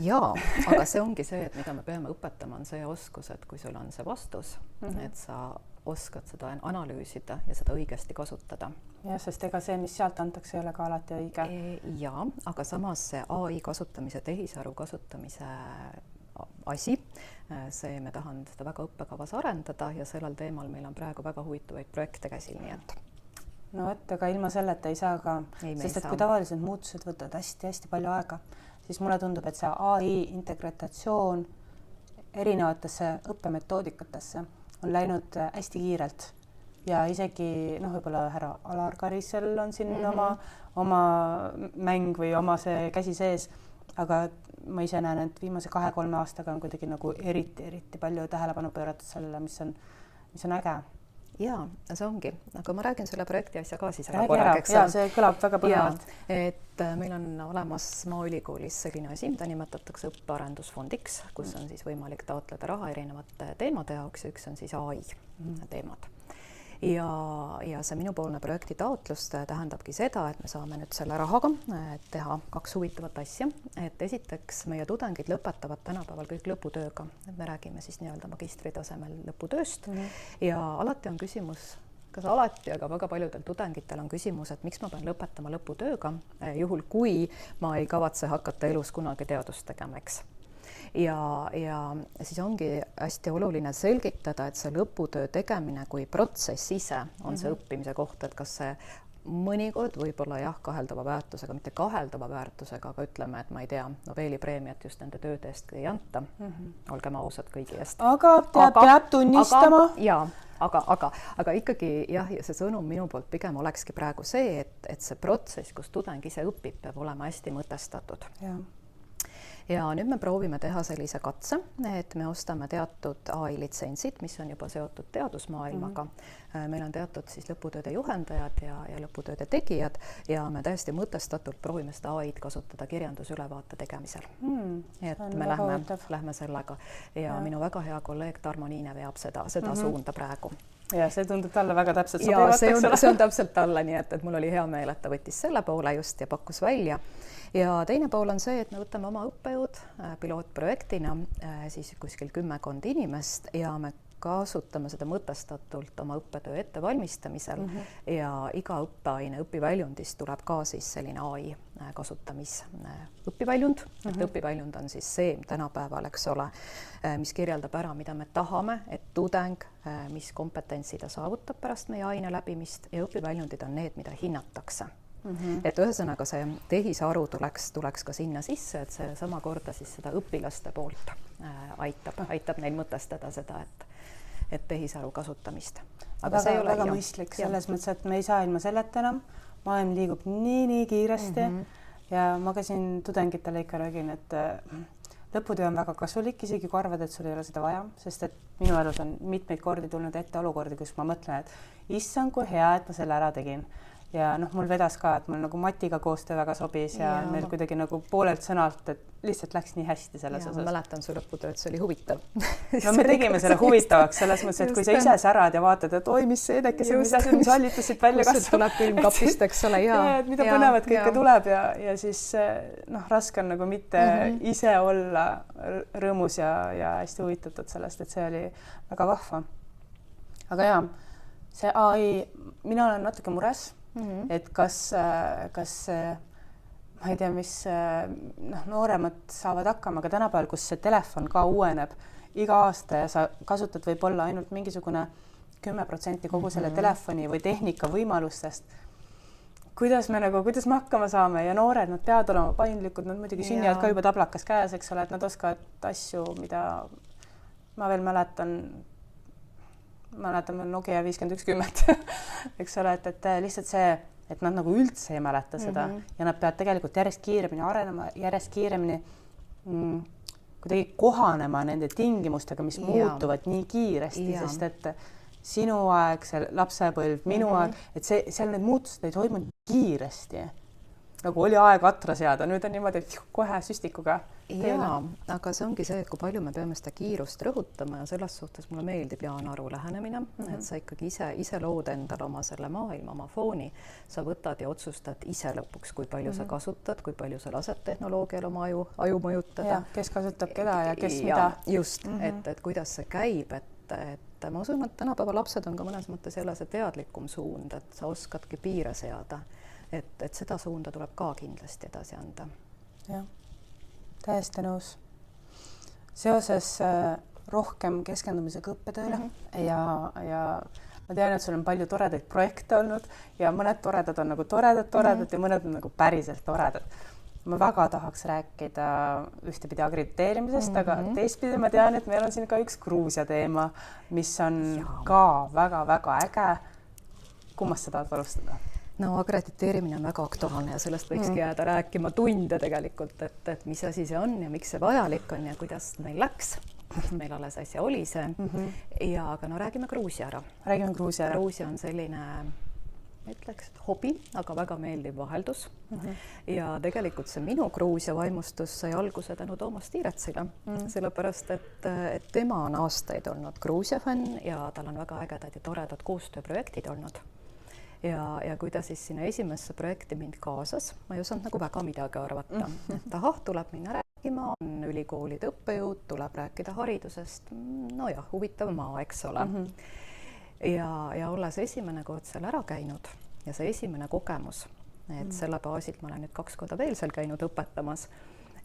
Speaker 3: Jaa, aga see ongi see, et mida me peame õpetama, on see oskus, et kui sul on see vastus, et sa oskad seda analüüsida ja seda õigesti kasutada.
Speaker 2: Jah, sest ega see, mis sealt antakse, ei ole ka alati õige.
Speaker 3: Jaa, aga samas see AI kasutamise, tehisaru kasutamise asi, see me tahan seda väga õppekavas arendada ja sellel teemal meil on praegu väga huvitavaid projekte käsil, nii et.
Speaker 2: No aga ilma selleta ei saa ka, sest et kui tavaliselt muutused võtavad hästi-hästi palju aega, siis mulle tundub, et see AI integratsioon erinevatesse õppemetoodikatesse on läinud hästi kiirelt ja isegi võib-olla härra Alar Karisel on siin oma mäng või oma see käsi sees, aga ma ise näen, et viimase 2-3 aastaga on kuidagi nagu eriti palju tähelepanu pööratud sellele, mis on äge.
Speaker 3: Jaa, see ongi, aga ma räägin selle projekti asja ka siis
Speaker 2: Jaa, see kõlab väga põnevalt.
Speaker 3: Et meil on olemas Maaülikoolis selline asi, mida nimetatakse õppearendusfondiks, kus on siis võimalik taotleda raha erinevate teemade jaoks ja üks on siis AI teemad. Ja see minupoolne projekti taotlus tähendabki seda, et me saame nüüd selle rahaga teha 2 huvitavat asja. Et esiteks meie tudengid lõpetavad tänapäeval kõik lõputööga. Me räägime siis nii-öelda magistritasemel lõputööst ja alati on küsimus, kas alati, aga väga paljudel tudengitel on küsimus, et miks ma pean lõpetama lõputööga, juhul kui ma ei kavatse hakata elus kunagi teadust tegema, eks. Ja siis ongi hästi oluline selgitada, et see lõputöö tegemine kui protsess ise on see õppimise koht, et kas see mõnikord võib-olla kaheldava väärtusega, mitte kaheldava väärtusega, aga ütleme, et ma ei tea, Nobeli preemiat just nende tööde eest ei anta. Olgem ausad kõigi eest.
Speaker 2: Aga peab tunnistama.
Speaker 3: Aga ikkagi see sõnum minu poolt pigem olekski praegu see, et see protsess, kus tudeng ise õpib, peab olema hästi mõtestatud. Ja nüüd me proovime teha sellise katse, et me ostame teatud AI litsentsid, mis on juba seotud teadusmaailmaga. Meil on teatud siis lõputööde juhendajad ja lõputööde tegijad ja me täiesti mõtestatult proovime seda AI-d kasutada kirjandusülevaate tegemisel. Et me lähme sellega ja minu väga hea kolleeg Tarmo Niine veab seda suunda praegu.
Speaker 2: Ja see tundub talle väga täpselt sobivat.
Speaker 3: Ja see on täpselt talle, nii et mul oli hea meel, et ta võttis selle poole just ja pakkus välja. Ja teine pool on see, et me võtame oma õppejõud pilootprojektina siis kuskil 10 inimest ja me kasutame seda mõtestatult oma õppetöö ettevalmistamisel ja iga õppeaine õpiväljundist tuleb ka siis selline AI kasutamisõpiväljund. Õpiväljund on siis see tänapäeval, eks ole, mis kirjeldab ära, mida me tahame, et tudeng, mis kompetentsi ta saavutab pärast meie aine läbimist ja õpiväljundid on need, mida hinnatakse. Et ühesõnaga see tehisaru tuleks ka sinna sisse, et see sama korda siis seda õpilaste poolt aitab neil mõtestada seda, et tehisaru kasutamist.
Speaker 2: Aga see ei ole väga mõistlik selles mõttes, et me ei saa ilma selleta enam. Maailm liigub nii kiiresti ja ma ka siin tudengitele ikka räägin, et lõputöö on väga kasulik, isegi kui arvad, et sul ei ole seda vaja, sest et minu elus on mitmeid kordi tulnud ette olukordi, kus ma mõtlen, et issand, kui hea, et ma selle ära tegin. Ja noh, mul vedas ka, et mul nagu Matiga koostöö väga sobis ja meil kuidagi nagu poolelt sõnalt, et lihtsalt läks nii hästi selles osas.
Speaker 3: Ma mäletan su lõputööd, see oli huvitav.
Speaker 2: No me tegime selle huvitavaks selles mõttes, et kui sa ise särad ja vaatad, et oi, mis seedekesed, mis asjad, mis hallitused välja kasvab.
Speaker 3: Tuleb külmkapist, eks ole,
Speaker 2: ja mida põnevat kõike tuleb ja siis noh, raske on nagu mitte ise olla rõõmus ja hästi huvitatud sellest, et see oli väga vahva. Aga jaa, see AI, mina olen natuke mures, et kas ma ei tea, mis nooremad saavad hakkama, aga tänapäeval, kus see telefon ka uueneb iga aasta ja sa kasutad võib-olla ainult mingisugune 10% kogu selle telefoni või tehnika võimalustest, kuidas me hakkama saame ja noored, nad peavad olema paindlikud, nad muidugi sünnivad ka juba tablakas käes, eks ole, et nad oskavad asju, mida ma veel mäletan veel Nokia 5110, eks ole, et lihtsalt see, et nad nagu üldse ei mäleta seda ja nad peavad tegelikult järjest kiiremini arenema, järjest kiiremini kuidagi kohanema nende tingimustega, mis muutuvad nii kiiresti, sest et sinu aeg, see lapsepõlv, minu aeg, et seal need muutused ei toimunud kiiresti. Nagu oli aeg atra seada, nüüd on niimoodi, et kohe süstikuga.
Speaker 3: Jaa, aga see ongi see, et kui palju me peame seda kiirust rõhutama ja selles suhtes mulle meeldib Jaan Aru lähenemine, et sa ikkagi ise lood endale oma selle maailma, oma fooni, sa võtad ja otsustad ise lõpuks, kui palju sa kasutad, kui palju sa lased tehnoloogial oma aju mõjutada.
Speaker 2: Ja, kes kasutab keda ja kes mida.
Speaker 3: Just, et kuidas see käib, et ma usun, et tänapäeva lapsed on ka mõnes mõttes jälle see teadlikum suund, et sa oskadki piire seada. Et seda suunda tuleb ka kindlasti edasi anda.
Speaker 2: Jah, täiesti nõus. Seoses rohkem keskendumisega õppetööle ja ma tean, et sul on palju toredaid projekte olnud ja mõned toredad on nagu toredad ja mõned on nagu päriselt toredad. Ma väga tahaks rääkida ühtepidi akrediteerimisest, aga teistpidi ma tean, et meil on siin ka üks Gruusia teema, mis on ka väga-väga äge. Kummast sa tahad alustada?
Speaker 3: No akrediteerimine on väga aktuaalne ja sellest võikski jääda rääkima tunde tegelikult, et mis asi see on ja miks see vajalik on ja kuidas meil läks. Meil alles äsja oli see. Ja aga no räägime Gruusia ära.
Speaker 2: Räägime Gruusia ära.
Speaker 3: Gruusia on selline, ütleks, hobi, aga väga meeldiv vaheldus. Ja tegelikult see minu Gruusia vaimustus sai alguse tänu Toomas Tiiretsile, sellepärast, et tema on aastaid olnud Gruusia fänn ja tal on väga ägedad ja toredad koostööprojektid olnud. Ja kui ta siis sinna esimesse projekti mind kaasas, ma ei osanud nagu väga midagi arvata. Et tuleb minna rääkima, on ülikoolide õppejõud, tuleb rääkida haridusest. No jah, huvitav maa, eks ole. Ja olles esimene kord seal ära käinud ja see esimene kogemus, et selle baasilt ma olen nüüd 2 korda veel seal käinud õpetamas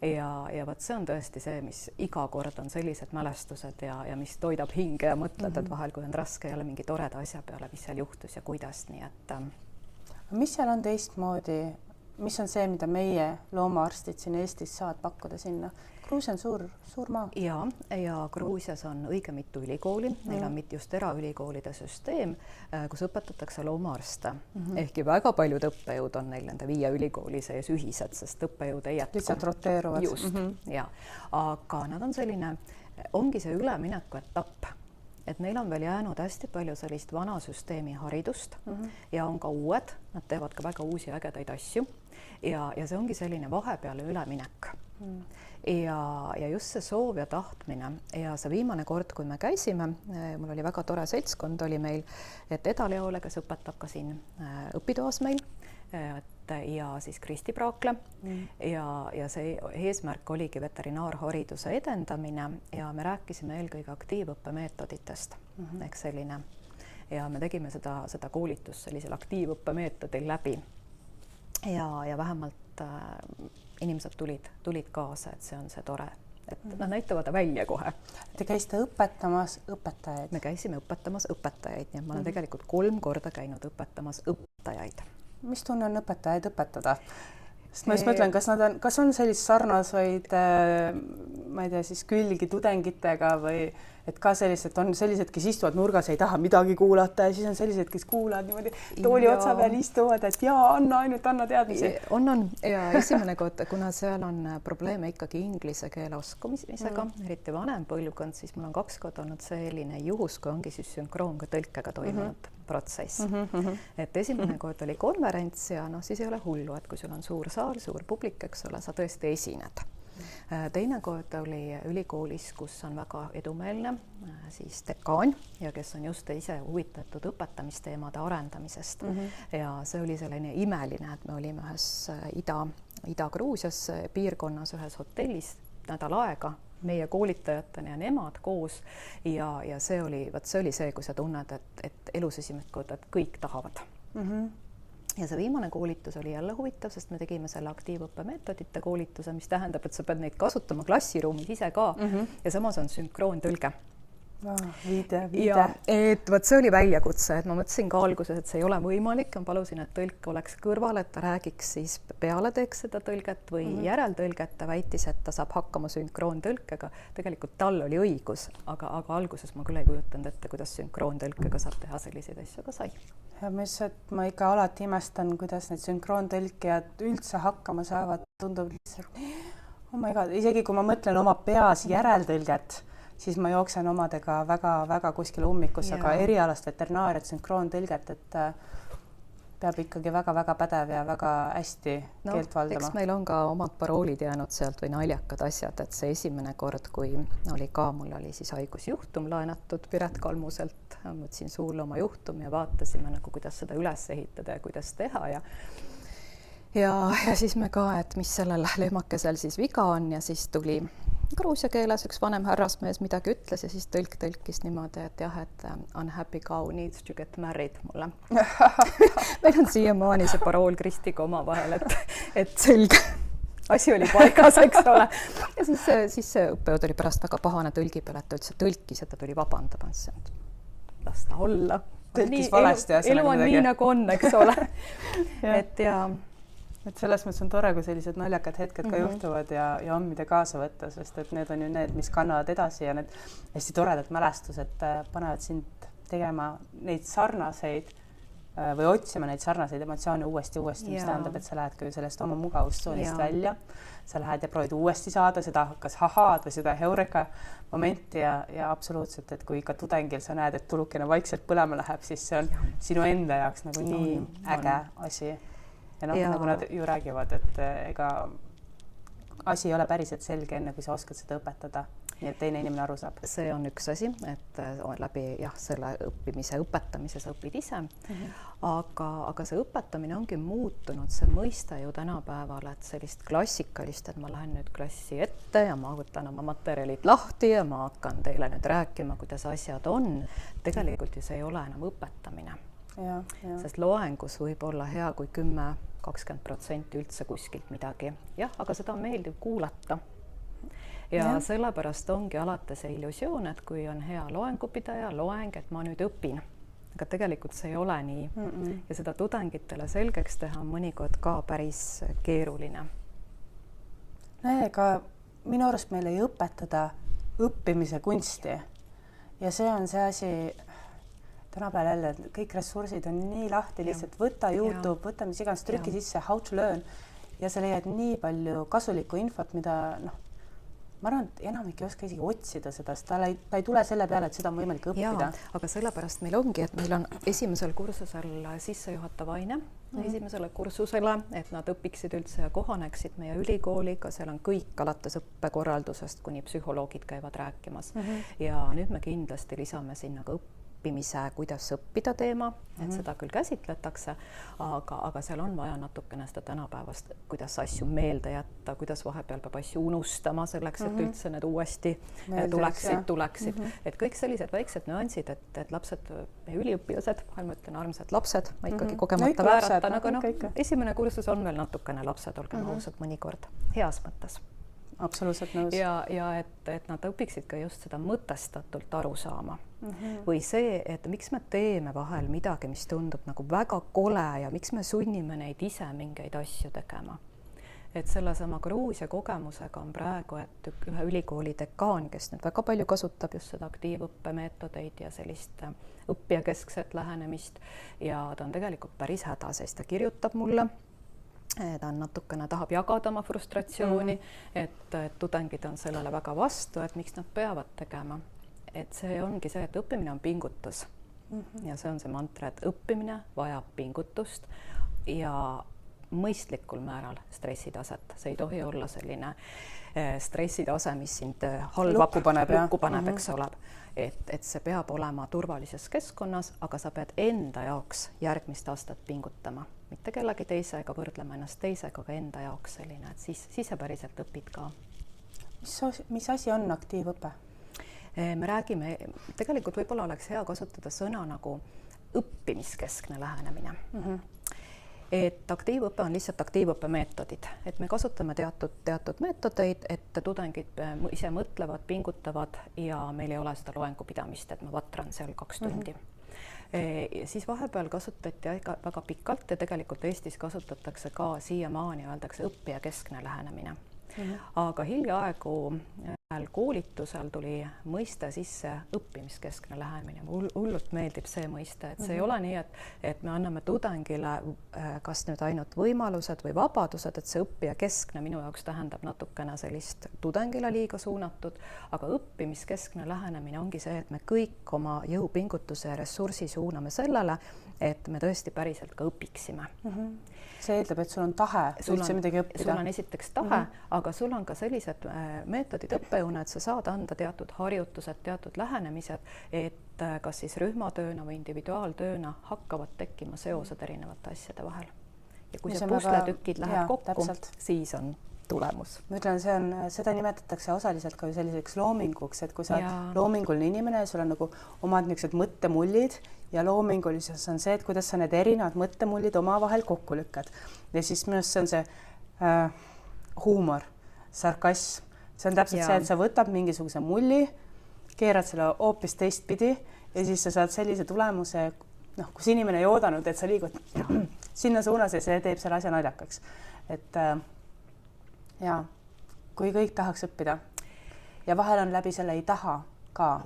Speaker 3: ja võt see on tõesti see, mis iga kord on sellised mälestused ja mis toidab hinge ja mõtled, et vahel, kui on raske jälle mingi toreda asja peale, mis seal juhtus ja kuidas, nii et...
Speaker 2: Mis seal on teistmoodi? Mis on see, mida meie loomaarstid siin Eestis saavad pakkuda sinna? Gruusia on suur maa.
Speaker 3: Ja Gruusias on õige mitu ülikooli. Neil on mitte just eraülikoolide süsteem, kus õpetatakse loomaarste. Ehkki väga paljud õppejõud on neil nende 5 ülikooli sees ühised, sest õppejõud ei jätku.
Speaker 2: Lihtsalt roteeruvad.
Speaker 3: Just, ja. Aga nad on selline, ongi see ülemineku etapp. Et neil on veel jäänud hästi palju sellist vana süsteemi haridust ja on ka uued, nad teevad ka väga uusi ägedaid asju ja see ongi selline vahepeale üleminek. Ja just see soov ja tahtmine ja see viimane kord, kui me käisime, mul oli väga tore seltskond oli meil, et Eda Leole, kes õpetab ka siin õpitoas meil, ja siis Kristi Praakle ja see eesmärk oligi veterinaarhariduse edendamine ja me rääkisime eelkõige aktiivõppemeetoditest, ehk selline ja me tegime seda koolitust sellisel aktiivõppemeetodil läbi ja vähemalt inimesed tulid kaasa, et see on see tore, et nad näitavad välja kohe.
Speaker 2: Te käisite õpetamas õpetajaid?
Speaker 3: Me käisime õpetamas õpetajaid, nii et ma olen tegelikult 3 korda käinud õpetamas õpetajaid.
Speaker 2: Mis tunne on õpetajaid õpetada? Sest ma just mõtlen, kas on sellist sarnaseid, ma ei tea, siis külgi tudengitega või et ka sellised on sellised, kes istuvad nurgas, ei taha midagi kuulata ja siis on sellised, kes kuulavad niimoodi tooli otsa peal istuvad, et jaa, anna teadmisi.
Speaker 3: On ja esimene kord, kuna seal on probleeme ikkagi inglise keele oskamisega, eriti vanem põlvkond, siis mul on 2 korda olnud selline juhus, kui ongi siis sünkroonga tõlkega toimunud protsess. Et esimene kord oli konverents ja siis ei ole hullu, et kui sul on suur saal, suur publik, eks ole, sa tõesti esined. Teine kord oli ülikoolis, kus on väga edumeelne siis dekaan ja kes on just ise huvitatud õpetamisteemade arendamisest. Ja see oli selline imeline, et me olime ühes Ida-Gruusias piirkonnas ühes hotellis nädal aega, meie koolitajatena ja nemad koos ja see oli see, kui sa tunned, et elus esimest korda, et kõik tahavad. Ja see viimane koolitus oli jälle huvitav, sest me tegime selle aktiivõppe meetodite koolituse, mis tähendab, et sa pead neid kasutama klassiruumis ise ka ja samas on sünkroontõlge.
Speaker 2: Viide.
Speaker 3: Ja et see oli väljakutse, et ma mõtlesin ka alguses, et see ei ole võimalik, ma palusin, et tõlk oleks kõrval, et ta räägiks siis peale teeks seda tõlget või järeltõlget, ta väitis, et ta saab hakkama sünkroontõlkega. Tegelikult tal oli õigus, aga alguses ma küll ei kujutanud ette, kuidas sünkroontõlkega saab teha selliseid asju, aga sai.
Speaker 2: Ja ma ikka alati imestan, kuidas need sünkroontõlkijad üldse hakkama saavad, tundub lihtsalt, oh my god, isegi kui ma mõtlen oma peas järeltõlget, siis ma jooksen omadega väga kuskile ummikusse, aga erialast veterinaariat, sünkroontõlget, et peab ikkagi väga pädev ja väga hästi keelt valdama.
Speaker 3: Eks meil on ka omad paroolid jäänud sealt või naljakad asjad, et see esimene kord, kui mul oli siis haigusjuhtum laenatud Piret Kalmuselt, võtsin suulooma juhtum ja vaatasime kuidas seda üles ehitada ja kuidas teha ja siis me ka, et mis sellel lehmakesel siis viga on ja siis tuli gruusia keeles üks vanem härrasmees midagi ütles ja siis tõlkis niimoodi, et jah, et unhappy cow needs to get married mulle. Meil on siiamaani see parool Kristiga omavahel, et selge asi oli paigas, eks ole. Ja siis see õppejõud oli pärast väga pahane tõlgi peale, et ta üldse tõlkis, et ta tuli vabandama, et las ta olla.
Speaker 2: Tõlkis valesti.
Speaker 3: Elu on nii nagu on, eks ole.
Speaker 2: Et selles mõttes on tore, kui sellised naljakad hetked ka juhtuvad ja on mida kaasa võtta, sest et need on ju need, mis kannavad edasi ja need hästi toredad mälestused panevad sind tegema neid sarnaseid või otsima neid sarnaseid emotsioone uuesti, mis tähendab, et sa lähed küll sellest oma mugavustsoonist välja, sa lähed ja proovid uuesti saada seda kas hahaad või seda heureka momenti ja absoluutselt, et kui ikka tudengil sa näed, et tulukene vaikselt põlema läheb, siis see on sinu enda jaoks nagu nii äge asi. Ja nagu nad ju räägivad, et ega asi ei ole päriselt selge enne, kui sa oskad seda õpetada, nii et teine inimene aru saab.
Speaker 3: See on üks asi, et läbi selle õpetamise sa õpid ise, aga see õpetamine ongi muutunud, see mõiste ju tänapäeval, et sellist klassikalist, et ma lähen nüüd klassi ette ja ma võtan oma materjalid lahti ja ma hakkan teile nüüd rääkima, kuidas asjad on. Tegelikult ju see ei ole enam õpetamine. Sest loengus võib olla hea, kui 10-20% üldse kuskilt midagi. Jah, aga seda on meeldiv kuulata. Ja sellepärast ongi alati see illusioon, et kui on hea loengupidaja, loeng, et ma nüüd õpin. Aga tegelikult see ei ole nii. Ja seda tudengitele selgeks teha on mõnikord ka päris keeruline.
Speaker 2: Ega minu arust meil ei õpetada õppimise kunsti. Ja see on see asi... Tänapäeval jälle, kõik ressursid on nii lahti, lihtsalt võta YouTube, võta mis iganes, trüki sisse how to learn ja sa leiad nii palju kasulikku infot, mida ma arvan, et enamik ei oska isegi otsida seda, sest ta ei tule selle peale, et seda on võimalik õppida.
Speaker 3: Aga sellepärast meil ongi, et meil on esimesel kursusel sissejuhatav aine, esimesele kursusele, et nad õpiksid üldse ja kohaneksid meie ülikooliga, seal on kõik alates õppekorraldusest, kuni psühholoogid käivad rääkimas ja nüüd me kindlasti lisame sinna ka õppimise, kuidas õppida teema, et seda küll käsitletakse, aga seal on vaja natukene seda tänapäevast, kuidas asju meelde jätta, kuidas vahepeal peab asju unustama selleks, et üldse need uuesti tuleksid. Et kõik sellised väiksed nüansid, et lapsed, üliõpilased, ma ütlen armsad lapsed, ma ikkagi kogemata vääratan, aga esimene kursus on veel natukene lapsed, olgem ausad mõnikord, heas mõttes.
Speaker 2: Absoluutselt nõus.
Speaker 3: Ja et nad õpiksid ka just seda mõtestatult aru saama. Või see, et miks me teeme vahel midagi, mis tundub nagu väga kole ja miks me sunnime neid ise mingeid asju tegema. et sellesama Gruusia kogemusega on praegu, et ühe ülikooli dekaan, kes nüüd väga palju kasutab just seda aktiivõppemeetodeid ja sellist õppijakeskset lähenemist ja ta on tegelikult päris hädas, sest ta kirjutab mulle, ta on natukene, tahab jagada oma frustratsiooni, et tudengid on sellele väga vastu, et miks nad peavad tegema. Et see ongi see, et õppimine on pingutus ja see on see mantra, et õppimine vajab pingutust ja mõistlikul määral stressitaset. See ei tohi olla selline stressitase, mis sind halvab, lukku paneb, eks ole. Et see peab olema turvalises keskkonnas, aga sa pead enda jaoks järgmist aastat pingutama. Mitte kellegi teisega, võrdlema ennast teisega, aga enda jaoks selline, et siis sa päriselt õpid ka.
Speaker 2: Mis asi on aktiivõpe?
Speaker 3: Me räägime, tegelikult võib-olla oleks hea kasutada sõna nagu õppimiskeskne lähenemine. Et aktiivõpe on lihtsalt aktiivõppemeetodid, et me kasutame teatud meetodeid, et tudengid ise mõtlevad, pingutavad ja meil ei ole seda loengupidamist, et ma vatran seal 2 tundi. Siis vahepeal kasutati väga pikalt ja tegelikult Eestis kasutatakse ka siiamaani, öeldakse õppijakeskne lähenemine. Aga hiljaaegu koolitusel tuli mõiste sisse õppimiskeskne lähenemine. Hullult meeldib see mõiste, et see ei ole nii, et me anname tudengile kas nüüd ainult võimalused või vabadused, et see õppijakeskne minu jaoks tähendab natukene sellist tudengile liiga suunatud, aga õppimiskeskne lähenemine ongi see, et me kõik oma jõupingutuse ja ressursi suuname sellele, et me tõesti päriselt ka õpiksime.
Speaker 2: See eeldab, et sul on tahe üldse midagi õppida.
Speaker 3: Sul on esiteks tahe, aga sul on ka sellised meetodid õppejõuna, et sa saad anda teatud harjutused, teatud lähenemised, et kas siis rühmatööna või individuaaltööna hakkavad tekkima seosed erinevate asjade vahel. Ja kui see pusletükid läheb kokku, siis on tulemus.
Speaker 2: Ma ütlen, seda nimetatakse osaliselt ka selliseks loominguks, et kui sa oled loominguline inimene, sul on nagu omad niisugused mõttemullid ja loomingulisus on see, et kuidas sa need erinevad mõttemullid omavahel kokku lükkad. Ja siis minu arust see on see huumor, sarkasm. See on täpselt see, et sa võtad mingisuguse mulli, keerad selle hoopis teistpidi ja siis sa saad sellise tulemuse, kus inimene ei oodanud, et sa liigud sinna suunas ja see teeb selle asja naljakaks. Et ja kui kõik tahaks õppida ja vahel on läbi selle ei taha ka.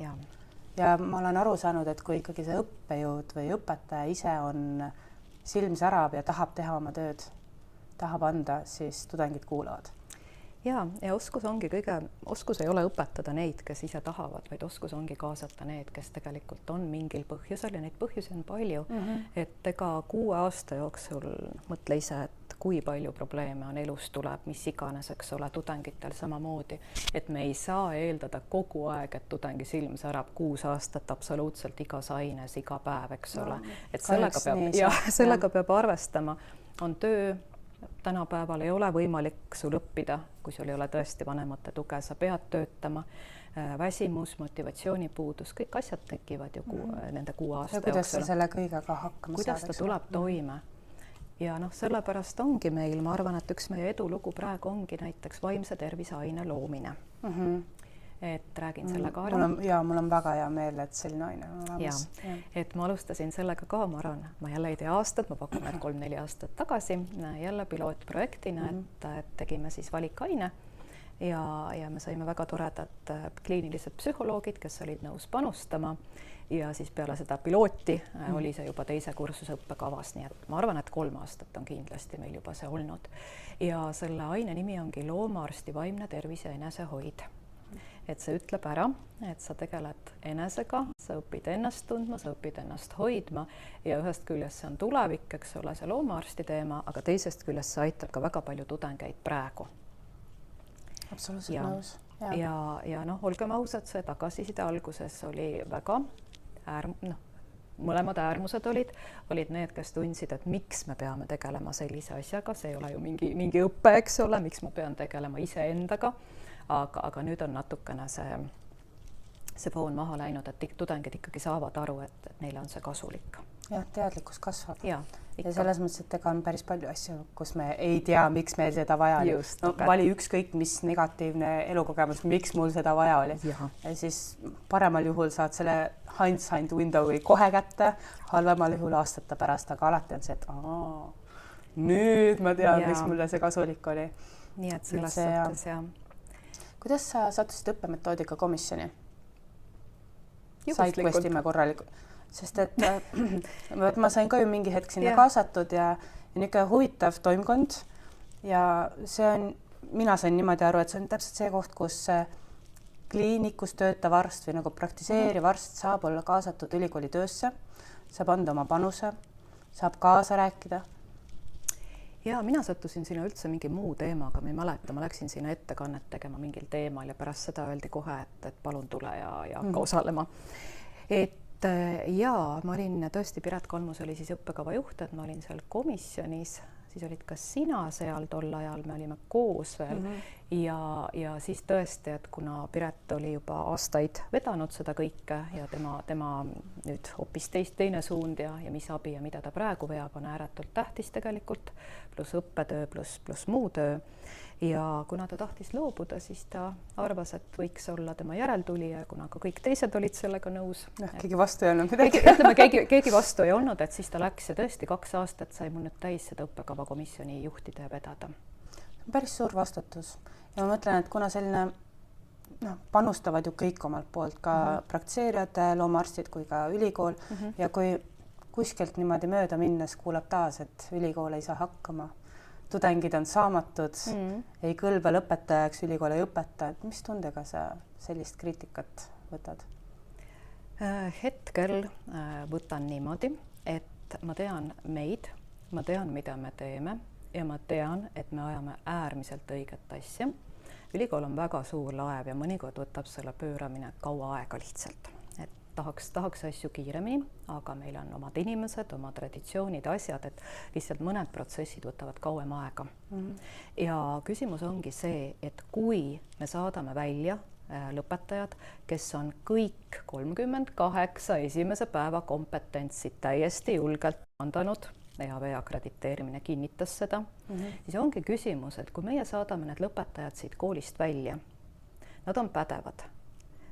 Speaker 2: Ja ma olen aru saanud, et kui ikkagi see õppejõud või õpetaja ise on silm särab ja tahab teha oma tööd, tahab anda, siis tudengid kuulavad.
Speaker 3: Ja oskus ongi oskus ei ole õpetada neid, kes ise tahavad, vaid oskus ongi kaasata need, kes tegelikult on mingil põhjusel ja neid põhjusi on palju. Et ega 6 aasta jooksul mõtle ise, et kui palju probleeme on elus tuleb, mis iganes, eks ole, tudengitel samamoodi, et me ei saa eeldada kogu aeg, et tudengi silm särab 6 aastat absoluutselt igas aines, iga päev, eks ole. Et sellega peab arvestama. On töö, tänapäeval ei ole võimalik sul õppida, kui sul ei ole tõesti vanemate tuge, sa pead töötama, väsimus, motivatsioonipuudus, kõik asjad tekivad ju nende 6 aasta jooksul.
Speaker 2: Kuidas sa selle kõigega hakkama
Speaker 3: saad? Kuidas ta tuleb toime? Ja sellepärast ongi meil, ma arvan, et üks meie edulugu praegu ongi näiteks vaimse tervise aine loomine. Et räägin sellega ära.
Speaker 2: Mul on väga hea meel, et selline aine on olemas.
Speaker 3: Et ma alustasin sellega ka, ma arvan, ma jälle ei tea aastat, ma pakun 3-4 aastat tagasi jälle pilootprojektina, et tegime siis valikaine ja me saime väga toredad kliinilised psühholoogid, kes olid nõus panustama ja siis peale seda pilooti oli see juba teise kursuse õppekavas, nii et ma arvan, et 3 aastat on kindlasti meil juba see olnud. Ja selle aine nimi ongi loomaarsti vaimne tervis ja enesehoid. Et see ütleb ära, et sa tegeled enesega, sa õpid ennast tundma, sa õpid ennast hoidma ja ühest küljest see on tulevik, eks ole, see loomaarsti teema, aga teisest küljest see aitab ka väga palju tudengeid praegu.
Speaker 2: Absoluutselt nõus.
Speaker 3: Ja olgem ausad, see tagasiside alguses oli väga mõlemad äärmused olid need, kes tundsid, et miks me peame tegelema sellise asjaga, see ei ole ju mingi õppe, eks ole, miks ma pean tegelema iseendaga, aga nüüd on natukene see foon maha läinud, et tudengid ikkagi saavad aru, et neile on see kasulik.
Speaker 2: Jah, teadlikkus kasvab. Ja selles mõttes, et ega on päris palju asju, kus me ei tea, miks meil seda vaja oli. Vali ükskõik, mis negatiivne elukogemus, miks mul seda vaja oli. Ja siis paremal juhul saad selle hindsight window'i kohe kätte, halvemal juhul aastate pärast, aga alati on see, et nüüd ma tean,
Speaker 3: Jaa.
Speaker 2: miks mulle see kasulik oli.
Speaker 3: nii et selles
Speaker 2: See, jah.
Speaker 3: suhtes jah.
Speaker 2: Kuidas sa sattusid õppemetoodika komisjoni? Said
Speaker 3: Juhuslikult.
Speaker 2: Questime korralikult, sest et ma sain ka ju mingi hetk sinna
Speaker 3: Jah.
Speaker 2: kaasatud ja niisugune huvitav toimkond ja see on, mina sain niimoodi aru, et see on täpselt see koht, kus kliinikus töötav arst või nagu praktiseeriv arst saab olla kaasatud ülikooli töösse, saab anda oma panuse, saab kaasa rääkida.
Speaker 3: ja mina sattusin sinna üldse mingi muu teemaga, ma ei mäleta, ma läksin sinna ettekannet tegema mingil teemal ja pärast seda öeldi kohe, et palun tule ja hakka osalema. Et ja ma olin tõesti, Piret Kalmus oli siis õppekava juht, et ma olin seal komisjonis, siis olid ka sina seal tol ajal, me olime koos veel ja siis tõesti, et kuna Piret oli juba aastaid vedanud seda kõike ja tema nüüd hoopis teine suund ja mis abi ja mida ta praegu veab, on ääretult tähtis tegelikult, pluss õppetöö, pluss muu töö. Ja kuna ta tahtis loobuda, siis ta arvas, et võiks olla tema järeltulija, kuna ka kõik teised olid sellega nõus.
Speaker 2: Keegi vastu ei olnud midagi.
Speaker 3: Ütleme, keegi vastu ei olnud, et siis ta läks ja tõesti 2 aastat sai mul nüüd täis seda õppekava komisjoni juhtida ja vedada.
Speaker 2: Päris suur vastutus ja ma mõtlen, et kuna selline panustavad ju kõik omalt poolt, ka praktiseerijad, loomaarstid kui ka ülikool ja kui kuskilt niimoodi mööda minnes kuulab taas, et ülikool ei saa hakkama, tudengid on saamatud, ei kõlba lõpetajaks, ülikool ei õpeta, et mis tundega sa sellist kriitikat võtad?
Speaker 3: Hetkel võtan niimoodi, et ma tean meid, ma tean, mida me teeme ja ma tean, et me ajame äärmiselt õiget asja. Ülikool on väga suur laev ja mõnikord võtab selle pööramine kaua aega lihtsalt. Et tahaks asju kiiremini, aga meil on omad inimesed, oma traditsioonid, asjad, et lihtsalt mõned protsessid võtavad kauem aega. Ja küsimus ongi see, et kui me saadame välja lõpetajad, kes on kõik 38 esimese päeva kompetentsid täiesti julgelt andanud, EAV akrediteerimine kinnitas seda, siis ongi küsimus, et kui meie saadame need lõpetajad siit koolist välja, nad on pädevad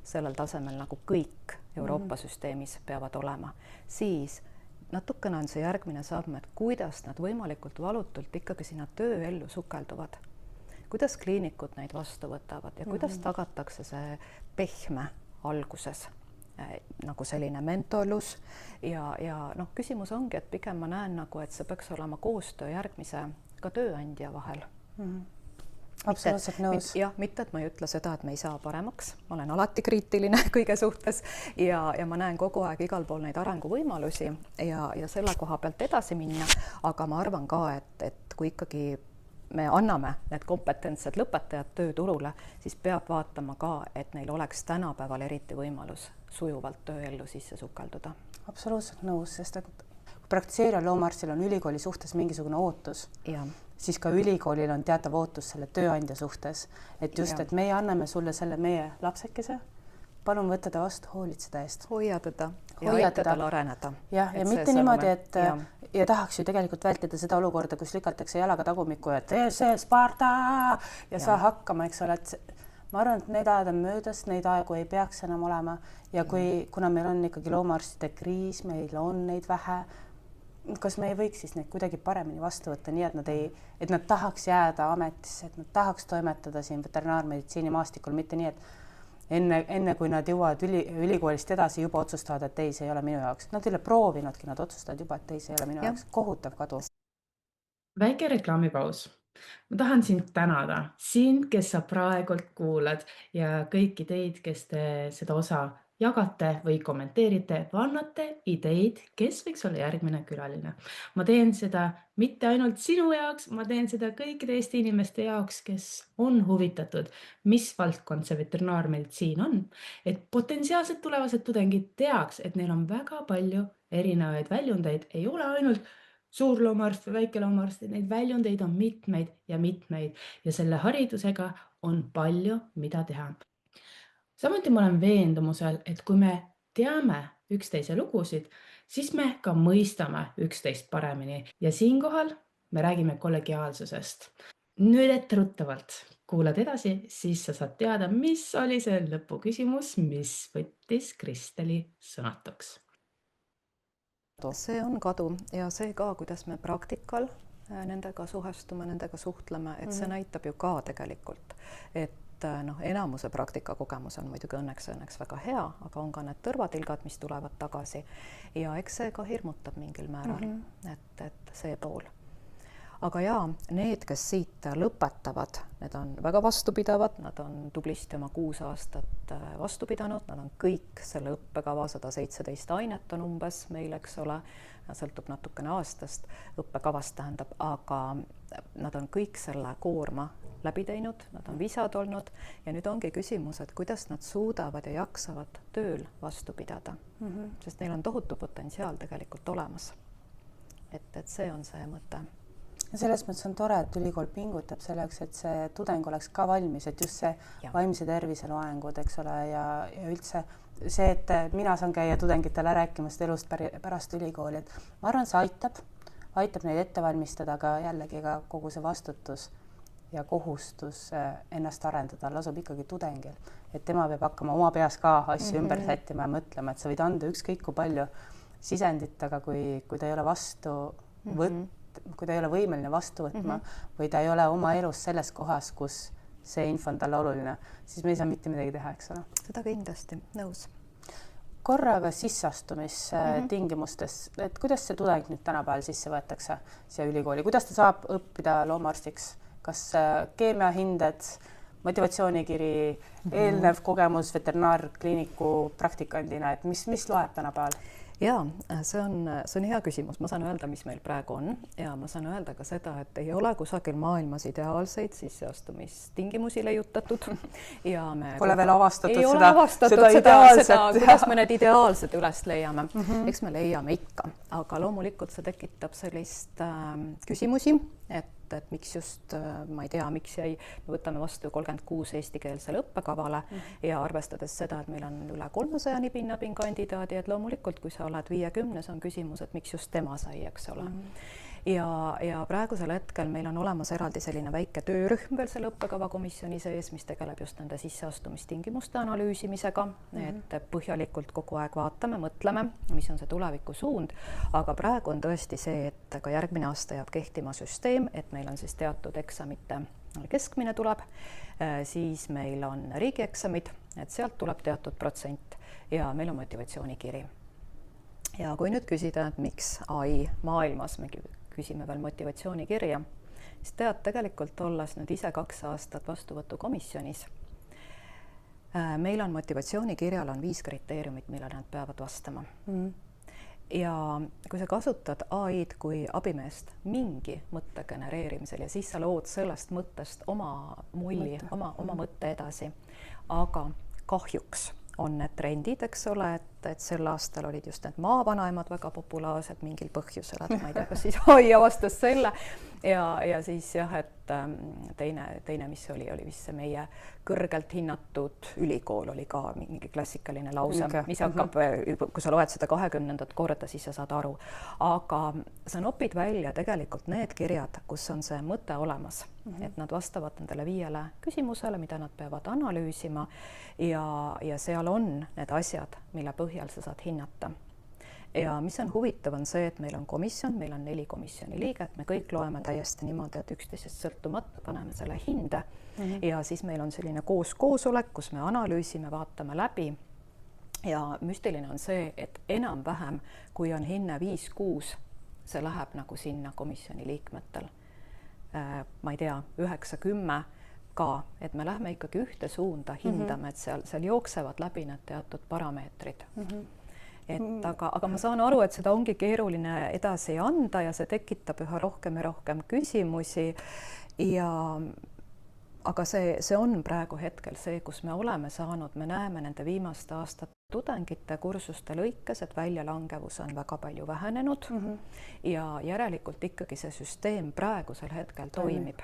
Speaker 3: sellel tasemel, nagu kõik Euroopa süsteemis peavad olema, siis natukene on see järgmine samm, et kuidas nad võimalikult valutult ikkagi sinna tööellu sukelduvad, kuidas kliinikud neid vastu võtavad ja kuidas tagatakse see pehme alguses nagu selline mentorlus ja küsimus ongi, et pigem ma näen nagu, et see peaks olema koostöö järgmise ka tööandja vahel.
Speaker 2: Absoluutselt nõus.
Speaker 3: Jah, mitte, et ma ei ütle seda, et me ei saa paremaks, ma olen alati kriitiline kõige suhtes ja ma näen kogu aeg igal pool neid arenguvõimalusi ja selle koha pealt edasi minna, aga ma arvan ka, et kui ikkagi me anname need kompetentsed lõpetajad tööturule, siis peab vaatama ka, et neil oleks tänapäeval eriti võimalus sujuvalt tööellu sisse sukelduda.
Speaker 2: Absoluutselt nõus, sest et kui praktiseerival loomaarstil on ülikooli suhtes mingisugune ootus, siis ka ülikoolil on teatav ootus selle tööandja suhtes, et just, et meie anname sulle selle meie lapsekese, palun võtta ta vastu, hoolitseda seda eest.
Speaker 3: Hoia teda ja aita tal areneda.
Speaker 2: Ja mitte niimoodi, et ja tahaks ju tegelikult vältida seda olukorda, kus lükatakse jalaga tagumikku, et see Sparta ja saa hakkama, eks ole, et ma arvan, et need ajad on möödas, neid aegu ei peaks enam olema ja kuna meil on ikkagi loomaarstide kriis, meil on neid vähe, kas me ei võiks siis neid kuidagi paremini vastu võtta, nii et nad tahaks jääda ametisse, et nad tahaks toimetada siin veterinaarmeditsiini maastikul, mitte nii, et enne kui nad jõuavad ülikoolist edasi, juba otsustavad, et ei, see ei ole minu jaoks. Nad ei ole proovinudki, nad otsustavad juba, et ei, see ei ole minu jaoks. Kohutav kadu.
Speaker 1: Väike reklaamipaus. Ma tahan sind tänada, sind, kes sa praegult kuulad ja kõiki teid, kes te seda osa jagate või kommenteerite, annate ideid, kes võiks olla järgmine külaline. Ma teen seda mitte ainult sinu jaoks, ma teen seda kõikide Eesti inimeste jaoks, kes on huvitatud, mis valdkond see veterinaarmeditsiin on, et potentsiaalsed tulevased tudengid teaks, et neil on väga palju erinevaid väljundeid, ei ole ainult suurloomaarst või väikeloomaarst, neid väljundeid on mitmeid ja selle haridusega on palju, mida teha. Samuti ma olen veendumusel, et kui me teame üksteise lugusid, siis me ka mõistame üksteist paremini ja siinkohal me räägime kollegiaalsusest. Nüüd etteruttavalt kuulad edasi, siis sa saad teada, mis oli see lõpuküsimus, mis võttis Kristeli sõnatuks.
Speaker 3: See on kadu ja see ka, kuidas me praktikal nendega suhestume, nendega suhtleme, et see näitab ju ka tegelikult, et enamuse praktikakogemus on muidugi õnneks väga hea, aga on ka need tõrvatilgad, mis tulevad tagasi ja eks see ka hirmutab mingil määral, et see pool. Aga jaa, need, kes siit lõpetavad, need on väga vastupidavad, nad on tublisti oma 6 aastat vastu pidanud, nad on kõik selle õppekava 117 ainet on umbes meil, eks ole, sõltub natukene aastast, õppekavast tähendab, aga nad on kõik selle koorma läbi teinud, nad on visad olnud ja nüüd ongi küsimus, et kuidas nad suudavad ja jaksavad tööl vastu pidada, sest neil on tohutu potentsiaal tegelikult olemas. Et see on see mõte.
Speaker 2: Selles mõttes on tore, et ülikool pingutab selleks, et see tudeng oleks ka valmis, et just see vaimse tervise loengud, eks ole, ja üldse see, et mina saan käia tudengitele rääkimas elust pärast ülikooli, et ma arvan, see aitab neid ette valmistada, aga jällegi ka kogu see vastutus ja kohustus ennast arendada lasub ikkagi tudengil, et tema peab hakkama oma peas ka asju ümber sättima ja mõtlema, et sa võid anda ükskõik kui palju sisendit, aga kui ta ei ole kui ta ei ole võimeline vastu võtma või ta ei ole oma elus selles kohas, kus see info on talle oluline, siis me ei saa mitte midagi teha, eks ole.
Speaker 3: Seda kindlasti, nõus.
Speaker 2: Korraga sisseastumistingimustes, et kuidas see tudeng nüüd tänapäeval sisse võetakse siia ülikooli, kuidas ta saab õppida loomaarstiks, kas keemiahinded, motivatsioonikiri, eelnev kogemus veterinaarkliiniku praktikandina, et mis loeb tänapäeval?
Speaker 3: Jaa, see on hea küsimus. Ma saan öelda, mis meil praegu on ja ma saan öelda ka seda, et ei ole kusagil maailmas ideaalseid sisseastumistingimusi leiutatud. Ja me
Speaker 2: pole veel avastatud
Speaker 3: ei
Speaker 2: seda
Speaker 3: ideaalset. Kuidas me need ideaalsed üles leiame? Eks me leiame ikka, aga loomulikult see tekitab sellist küsimusi, et miks just, ma ei tea, miks me võtame vastu 36 eestikeelsele õppekavale ja arvestades seda, et meil on üle 300 nipin-napin kandidaadi, et loomulikult, kui sa oled 50, on küsimus, et miks just tema sai, eks ole. Ja praegusel hetkel meil on olemas eraldi selline väike töörühm veel selle õppekava komisjoni sees, mis tegeleb just nende sisseastumistingimuste analüüsimisega, et põhjalikult kogu aeg vaatame, mõtleme, mis on see tuleviku suund, aga praegu on tõesti see, et ka järgmine aasta jääb kehtima süsteem, et meil on siis teatud eksamite keskmine tuleb, siis meil on riigieksamid, et sealt tuleb teatud protsent ja meil on motivatsioonikiri. Ja kui nüüd küsida, et miks AI maailmas me küsime veel motivatsioonikirja, siis tead tegelikult olles nüüd ise 2 aastat vastuvõtukomisjonis. Meil on motivatsioonikirjal on 5 kriteeriumit, millele nad peavad vastama. Ja kui sa kasutad AI-d kui abimeest mingi mõtte genereerimisel ja siis sa lood sellest mõttest oma mulli, oma mõtte edasi, aga kahjuks on need trendid, eks ole, et sel aastal olid just need maavanaemad väga populaarsed mingil põhjusel, et ma ei tea, kas siis AI avastas selle ja siis jah, et teine, mis oli vist see meie kõrgelt hinnatud ülikool oli ka mingi klassikaline lause, mis hakkab, kui sa loed seda 20. korda, siis sa saad aru. Aga sa nopid välja tegelikult need kirjad, kus on see mõte olemas, et nad vastavad nendele 5 küsimusele, mida nad peavad analüüsima ja seal on need asjad, mille põhjal sa saad hinnata. Ja mis on huvitav on see, et meil on komisjon, meil on 4 komisjoni liiget, me kõik loeme täiesti niimoodi, et üksteisest sõltumata paneme selle hinde ja siis meil on selline koosolek, kus me analüüsime, vaatame läbi ja müstiline on see, et enam-vähem, kui on hinne 5-6, see läheb nagu sinna komisjoni liikmetel. Ma ei tea, 9-10 ka, et me lähme ikkagi ühte suunda, hindame, et seal jooksevad läbi need teatud parameetrid. Aga ma saan aru, et seda ongi keeruline edasi anda ja see tekitab üha rohkem ja rohkem küsimusi aga see on praegu hetkel see, kus me oleme saanud, me näeme nende viimaste aastate tudengite kursuste lõikes, et väljalangevus on väga palju vähenenud ja järelikult ikkagi see süsteem praegusel hetkel toimib.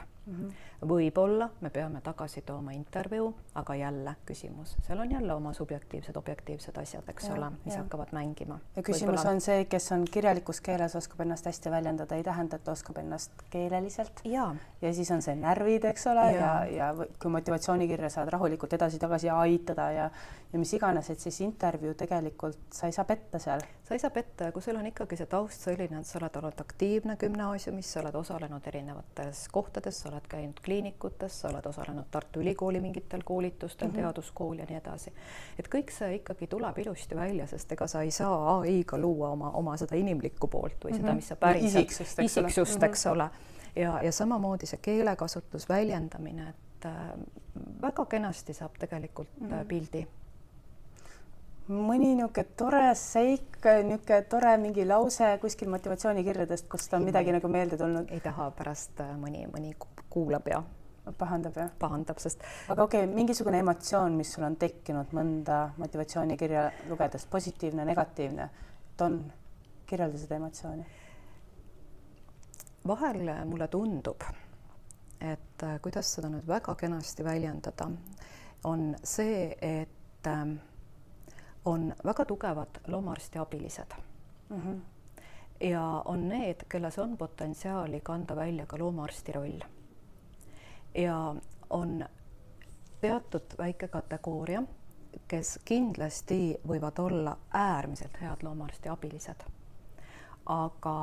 Speaker 3: Võib-olla me peame tagasi tooma intervjuu, aga jälle küsimus, seal on jälle oma subjektiivsed, objektiivsed asjad, eks ole, mis hakkavad mängima.
Speaker 2: Ja küsimus on see, kes on kirjalikus keeles, oskab ennast hästi väljendada, ei tähenda, et oskab ennast keeleliselt. Ja siis on see närvid, eks ole, ja kui motivatsioonikirja saad rahulikult edasi-tagasi ja aitada ja mis iganes, et siis intervjuu tegelikult sa ei saa petta seal.
Speaker 3: Sa ei saa petta, kui sul on ikkagi see taust selline, et sa oled olnud aktiivne gümnaasiumis, sa oled osalenud erinevates kohtades, sa oled käinud kliinikutes, sa oled osalenud Tartu Ülikooli mingitel koolitustel, teaduskool ja nii edasi. Et kõik see ikkagi tuleb ilusti välja, sest ega sa ei saa AI-ga luua oma seda inimlikku poolt või seda, mis sa päriselt isiksust, eks ole. Ja samamoodi see keelekasutus, väljendamine, et väga kenasti saab tegelikult pildi.
Speaker 2: Mõni niuke tore seik, niuke tore mingi lause kuskil motivatsioonikirjadest, kus ta on midagi nagu meelde tulnud.
Speaker 3: Ei taha pärast mõni kuulab ja
Speaker 2: pahandab, jah?
Speaker 3: Pahandab, sest...
Speaker 2: Aga mingisugune emotsioon, mis sul on tekkinud mõnda motivatsioonikirja lugedes, positiivne, negatiivne, kirjelda seda emotsiooni?
Speaker 3: Vahel mulle tundub, et kuidas seda nüüd väga kenasti väljendada, on see, et on väga tugevad loomaarsti abilised. Ja on need, kelles on potentsiaali kanda välja ka loomaarsti roll. Ja on teatud väike kategooria, kes kindlasti võivad olla äärmiselt head loomaarsti abilised. Aga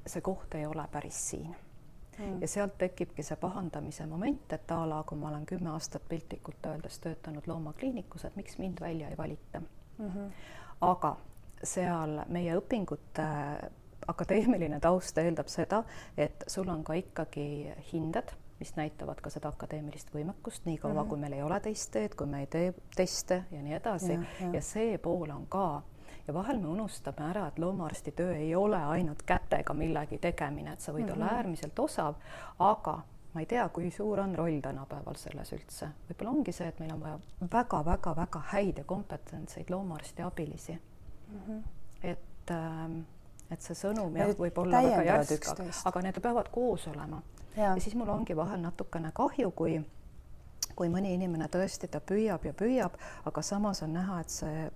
Speaker 3: see koht ei ole päris siin. Ja sealt tekibki see pahandamise moment, et kui ma olen 10 aastat piltlikult öeldes töötanud loomakliinikus, et miks mind välja ei valita. Aga seal meie õpingute akadeemiline taust eeldab seda, et sul on ka ikkagi hinded, mis näitavad ka seda akadeemilist võimekust, nii kaua kui meil ei ole teist teed, kui me ei tee teste ja nii edasi. Ja see pool on ka. Ja vahel me unustame ära, et loomaarsti töö ei ole ainult kätega millegi tegemine, et sa võid olla äärmiselt osav, aga ma ei tea, kui suur on roll tänapäeval selles üldse. Võib-olla ongi see, et meil on vaja väga häid ja kompetentseid loomaarsti abilisi. Et see sõnum võib olla väga järsk, aga need peavad koos olema. Ja siis mul ongi vahel natukene kahju, kui mõni inimene tõesti ta püüab, aga samas on näha, et see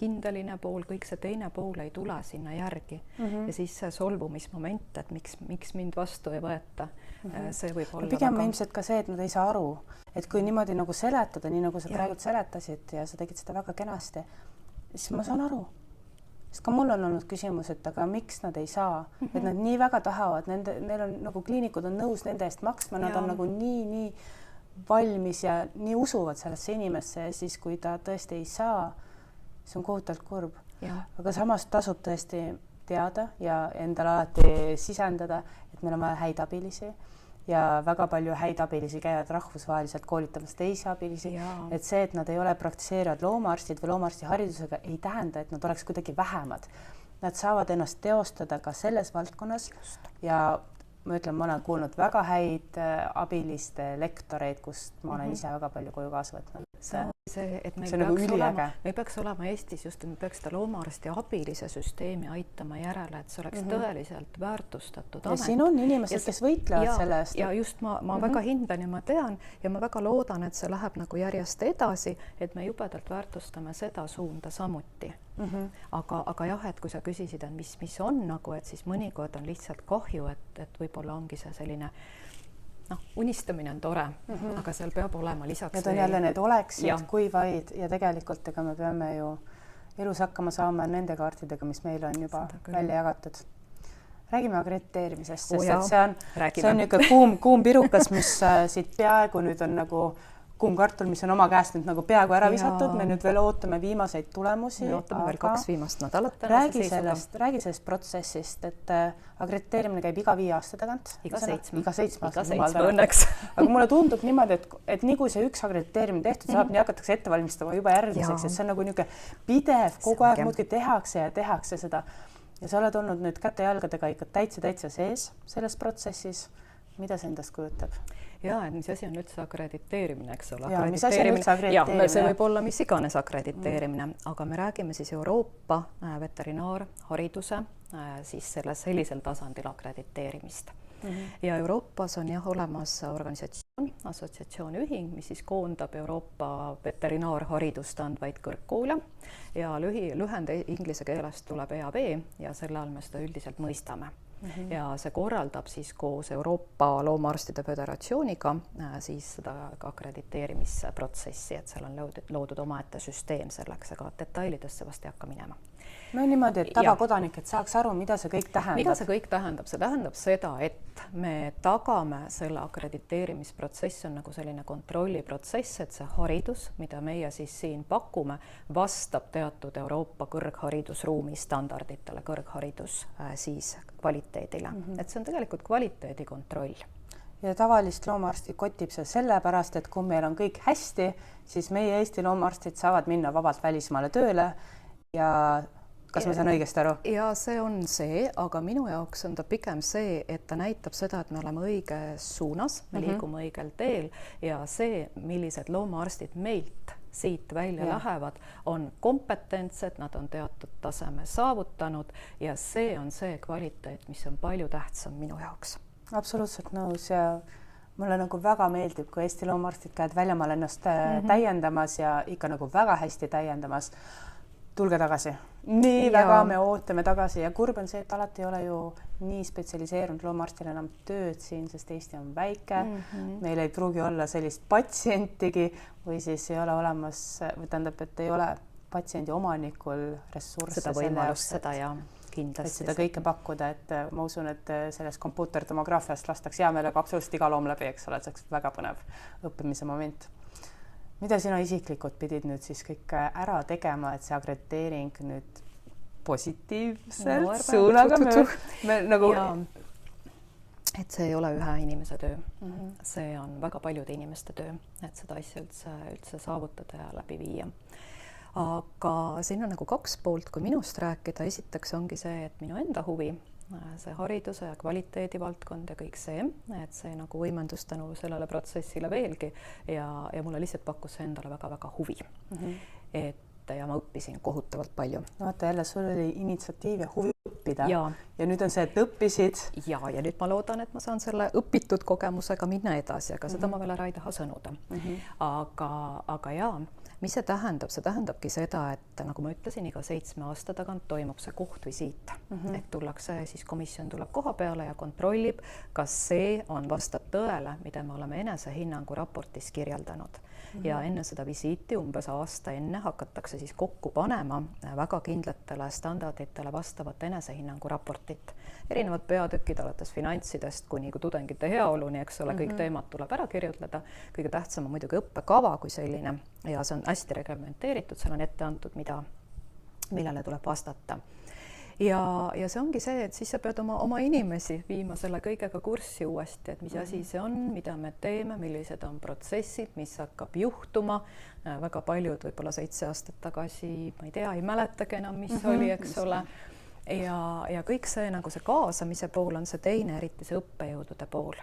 Speaker 3: hindeline pool, kõik see teine pool ei tule sinna järgi. Ja siis see solvumismoment, et miks mind vastu ei võeta, see võib olla
Speaker 2: pigem ilmselt ka see, et nad ei saa aru, et kui niimoodi nagu seletada, nii nagu sa praegu seletasid ja sa tegid seda väga kenasti, siis ma saan aru. Sest ka mul on olnud küsimus, et aga miks nad ei saa, et nad nii väga tahavad, neil on nagu kliinikud on nõus nende eest maksma, nad on nagu nii valmis ja nii usuvad sellesse inimesse ja siis, kui ta tõesti ei saa, see on kohutavalt kurb. Aga samas tasub tõesti teada ja endale alati sisendada, et meil on vaja häid abilisi ja väga palju häid abilisi käivad rahvusvaheliselt koolitamas teisi abilisi. Et see, et nad ei ole praktiseerivad loomaarstid või loomaarsti haridusega, ei tähenda, et nad oleks kuidagi vähemad. Nad saavad ennast teostada ka selles valdkonnas ja ma ütlen, ma olen kuulnud väga häid abiliste lektoreid, kust ma olen ise väga palju koju kaasa võtnud.
Speaker 3: See, et
Speaker 2: see nagu üliäge.
Speaker 3: Me peaks olema Eestis just, et me peaks seda loomaarsti abilise süsteemi aitama järele, et see oleks tõeliselt väärtustatud amet.
Speaker 2: Ja siin on inimesed, kes võitlevad selle eest.
Speaker 3: Ja just ma väga hindan ja ma tean ja ma väga loodan, et see läheb nagu järjest edasi, et me jubedalt väärtustame seda suunda samuti. Aga jah, et kui sa küsisid, et mis on nagu, et siis mõnikord on lihtsalt kahju, et võib-olla ongi see selline unistamine on tore, aga seal peab olema lisaks.
Speaker 2: Need on jälle need oleksid, kui vaid ja tegelikult ega me peame ju elus hakkama saama nende kaartidega, mis meil on juba välja jagatud. Räägime akrediteerimisest, sest et see on niisugune kuum pirukas, mis siit peaaegu nüüd on nagu kuum kartul, mis on oma käest nüüd nagu peaaegu ära visatud. Me nüüd veel ootame viimaseid tulemusi.
Speaker 3: Me ootame veel 2 viimast nädalat.
Speaker 2: Räägi sellest protsessist, et akrediteerimine käib iga 5 aasta tagant.
Speaker 3: Iga 7
Speaker 2: aasta
Speaker 3: õnneks.
Speaker 2: Aga mulle tundub niimoodi, et nii kui see üks akrediteerimine tehtud saab, nii hakatakse ette valmistama juba järgmiseks, et see on nagu niisugune pidev, kogu aeg muudki tehakse seda. Ja sa oled olnud nüüd käte-jalgadega ikka täitsa sees selles protsessis. Mida see endast kujutab?
Speaker 3: Ja, et mis asi on üldse akrediteerimine, eks ole?
Speaker 2: Ja, mis asi on üldse akrediteerimine?
Speaker 3: Ja, see võib olla mis iganes akrediteerimine, aga me räägime siis Euroopa veterinaarhariduse siis sellisel tasandil akrediteerimist. Ja Euroopas on jah olemas organisatsioon, assotsiatsiooniühing, mis siis koondab Euroopa veterinaarharidust andvaid kõrgkoole ja lühend inglise keelest tuleb EAB ja selle all me seda üldiselt mõistame. Ja see korraldab siis koos Euroopa Loomaarstide Föderatsiooniga siis seda akrediteerimisprotsessi, et seal on loodud omaette süsteem selleks, aga detailidesse vast ei hakka minema.
Speaker 2: No niimoodi, et tavakodanik, et saaks aru, mida see kõik tähendab.
Speaker 3: Mida see kõik tähendab? See tähendab seda, et me tagame selle akrediteerimisprotsess on nagu selline kontrolliprotsess, et see haridus, mida meie siis siin pakume, vastab teatud Euroopa kõrgharidusruumi standarditele, kõrgharidus siis kvaliteedile. Et see on tegelikult kvaliteedikontroll.
Speaker 2: Ja tavalist loomaarsti kotib see sellepärast, et kui meil on kõik hästi, siis meie Eesti loomaarstid saavad minna vabalt välismaale tööle ja kas ma saan õigesti aru?
Speaker 3: Ja see on see, aga minu jaoks on ta pigem see, et ta näitab seda, et me oleme õiges suunas, me liigume õigel teel ja see, millised loomaarstid meilt siit välja lähevad, on kompetentsed, nad on teatud taseme saavutanud ja see on see kvaliteet, mis on palju tähtsam minu jaoks.
Speaker 2: Absoluutselt nõus ja mulle nagu väga meeldib, kui Eesti loomaarstid käivad väljamaal ennast täiendamas ja ikka nagu väga hästi täiendamas. Tulge tagasi. Nii väga me ootame tagasi ja kurb on see, et alati ei ole ju nii spetsialiseerunud loomaarstil enam tööd siin, sest Eesti on väike. Meil ei pruugi olla sellist patsientigi või siis ei ole olemas, või tähendab, et ei ole patsiendi omanikul ressursse
Speaker 3: seda võimalust, seda ja
Speaker 2: kindlasti. Et seda kõike pakkuda, et ma usun, et sellest kompuutertomograafiast lastaks hea meelega absoluutselt iga loom läbi, eks ole, see väga põnev õppimise moment. Mida sina isiklikult pidid nüüd siis kõik ära tegema, et see akrediteering nüüd positiivselt suunaga me nagu...
Speaker 3: Et see ei ole ühe inimese töö. See on väga paljude inimeste töö, et seda asja üldse saavutada ja läbi viia. Aga siin on nagu kaks poolt, kui minust rääkida. Esiteks ongi see, et minu enda huvi, see hariduse ja kvaliteedi valdkond ja kõik see, et see nagu võimendus tänu sellele protsessile veelgi ja mulle lihtsalt pakkus see endale väga-väga huvi. Ja ma õppisin kohutavalt palju.
Speaker 2: No vaata jälle, sul oli initsiatiiv ja huvi õppida ja nüüd on see, et õppisid.
Speaker 3: Ja nüüd ma loodan, et ma saan selle õpitud kogemusega minna edasi, aga seda ma veel ära ei taha sõnuda. Aga jaa, mis see tähendab? See tähendabki seda, et nagu ma ütlesin, iga 7 aasta tagant toimub see kohtvisiit. Ehk tullakse, siis komisjon tuleb koha peale ja kontrollib, kas see on vastab tõele, mida me oleme enesehinnangu raportis kirjeldanud. Ja enne seda visiiti umbes aasta enne hakatakse siis kokku panema väga kindlatele standarditele vastavat enesehinnangu raportit. Erinevad peatükid alates finantsidest kuni tudengite heaoluni, eks ole, kõik teemad tuleb ära kirjutleda. Kõige tähtsam on muidugi õppekava kui selline ja see on hästi reglementeeritud, seal on ette antud, millele tuleb vastata. Ja see ongi see, et siis sa pead oma inimesi viima selle kõigega kurssi uuesti, et mis asi see on, mida me teeme, millised on protsessid, mis hakkab juhtuma. Väga paljud võib-olla 7 aastat tagasi, ma ei tea, ei mäletagi enam, mis oli, eks ole. Ja kõik see, nagu see kaasamise pool on see teine, eriti see õppejõudude pool.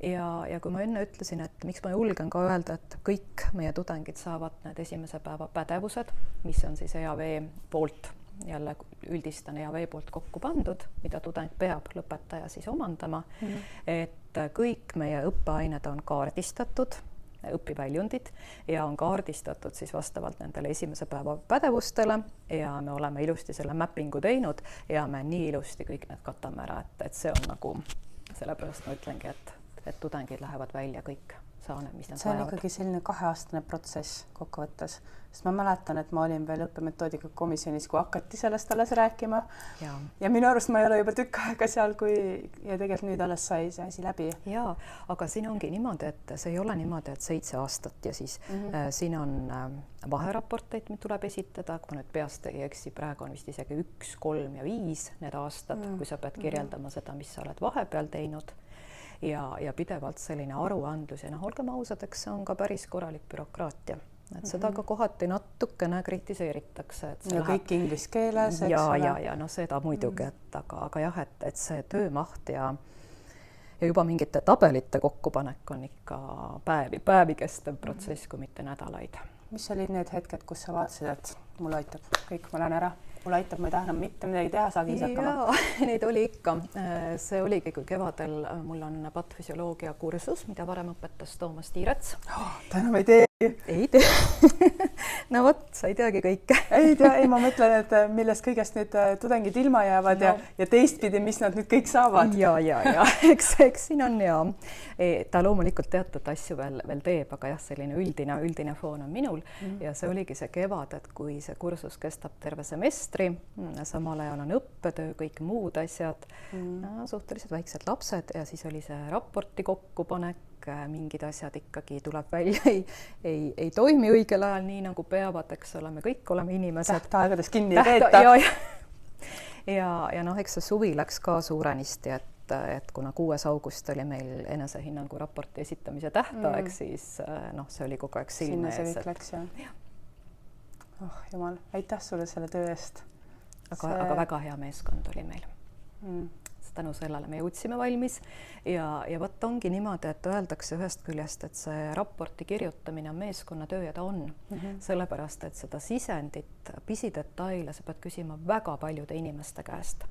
Speaker 3: Ja kui ma enne ütlesin, et miks ma julgen ka öelda, et kõik meie tudengid saavad need esimese päeva pädevused, mis on siis EAV poolt, jälle üldistan EAV poolt kokku pandud, mida tudeng peab lõpetaja siis omandama, et kõik meie õppeained on kaardistatud, õpiväljundid ja on kaardistatud siis vastavalt nendele esimese päeva pädevustele ja me oleme ilusti selle mappingu teinud ja me nii ilusti kõik need katame ära, et see on nagu, sellepärast ma ütlengi, et tudengid lähevad välja kõik saane, mis nad
Speaker 2: vajavad. See on ikkagi selline 2-aastane protsess kokkuvõttes, sest ma mäletan, et ma olin veel õppemetoodika komisjonis, kui hakati sellest alles rääkima ja minu arust ma ei ole juba tükk aega seal, ja tegelikult nüüd alles sai see asi läbi.
Speaker 3: Jaa, aga siin ongi niimoodi, et see ei ole niimoodi, et 7 aastat ja siis siin on vaheraporteid, mida tuleb esitada, kui ma nüüd peast ei eksi, praegu on vist isegi 1, 3 ja 5 need aastad, kui sa pead kirjeldama seda, mis sa oled vahepeal teinud. Ja pidevalt selline aruandlus ja olgem ausad, eks see on ka päris korralik bürokraatia. Et seda ka kohati natukene kritiseeritakse. Et
Speaker 2: ja kõik inglise keeles, eks
Speaker 3: ole? Ja seda muidugi, aga jah, et see töömaht ja juba mingite tabelite kokkupanek on ikka päevi kestev protsess, kui mitte nädalaid.
Speaker 2: Mis olid need hetked, kus sa vaatasid, et mulle aitab kõik, ma lähen ära, mulle aitab, ma ei taha enam mitte midagi teha, saagi ise hakkama.
Speaker 3: Neid oli ikka. See oligi, kui kevadel mul on patfüsioloogia kursus, mida varem õpetas Toomas Tiirets.
Speaker 2: Täna ma ei tee.
Speaker 3: Ei tee. No vot, sa ei teagi kõike.
Speaker 2: Ei tea, ei, ma mõtlen, et millest kõigest need tudengid ilma jäävad ja teistpidi, mis nad nüüd kõik saavad.
Speaker 3: Ja, eks siin on ja ta loomulikult teatud asju veel teeb, aga jah, selline üldine foon on minul ja see oligi see kevad, et kui see kursus kestab terve semestri, samal ajal on õppetöö, kõik muud asjad, suhteliselt väiksed lapsed ja siis oli see raporti kokkupanek, mingid asjad ikkagi tuleb välja, ei toimi õigel ajal nii nagu peavad, eks ole, me kõik oleme inimesed.
Speaker 2: Tähtaegades kinni ei peeta.
Speaker 3: Ja noh, eks see suvi läks ka suurenisti, et kuna 6. august oli meil enesehinnangu raporti esitamise tähtaeg, siis noh, see oli kogu aeg silme ees.
Speaker 2: Sinna see kõik läks, jah. Oh, jumal, aitäh sulle selle töö eest.
Speaker 3: Aga väga hea meeskond oli meil. Tänu sellele me jõudsime valmis ja võt ongi niimoodi, et öeldakse ühest küljest, et see raporti kirjutamine on meeskonnatöö ja ta on. Sellepärast, et seda sisendit, pisidetaile sa pead küsima väga paljude inimeste käest.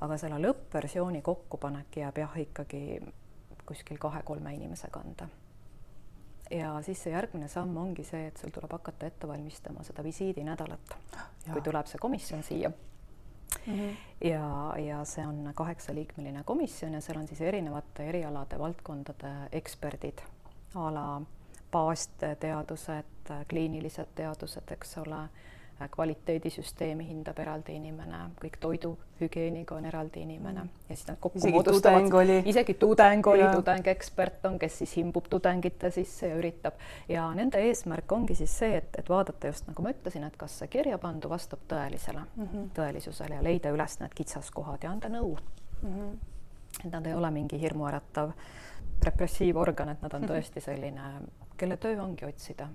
Speaker 3: Aga selle lõppversiooni kokkupanek jääb jah ikkagi kuskil 2-3 inimese kanda. Ja siis see järgmine samm ongi see, et sul tuleb hakata ette valmistama seda visiidinädalat, kui tuleb see komisjon siia. Ja see on 8-liikmeline komisjon ja seal on siis erinevate erialade valdkondade eksperdid, ala baasteadused, kliinilised teadused, eks ole, kvaliteedisüsteemi hindab eraldi inimene, kõik toiduhügieeniga on eraldi inimene ja siis nad kokku moodustavad. Isegi tudeng oli, tudengekspert on, kes siis himbub tudengite sisse ja üritab. Ja nende eesmärk ongi siis see, et vaadata just nagu ma ütlesin, et kas see kirjapandu vastab tõelisusele ja leida üles need kitsaskohad ja anda nõu. Et nad ei ole mingi hirmuäratav repressiivorgan, et nad on tõesti selline, kelle töö ongi otsida.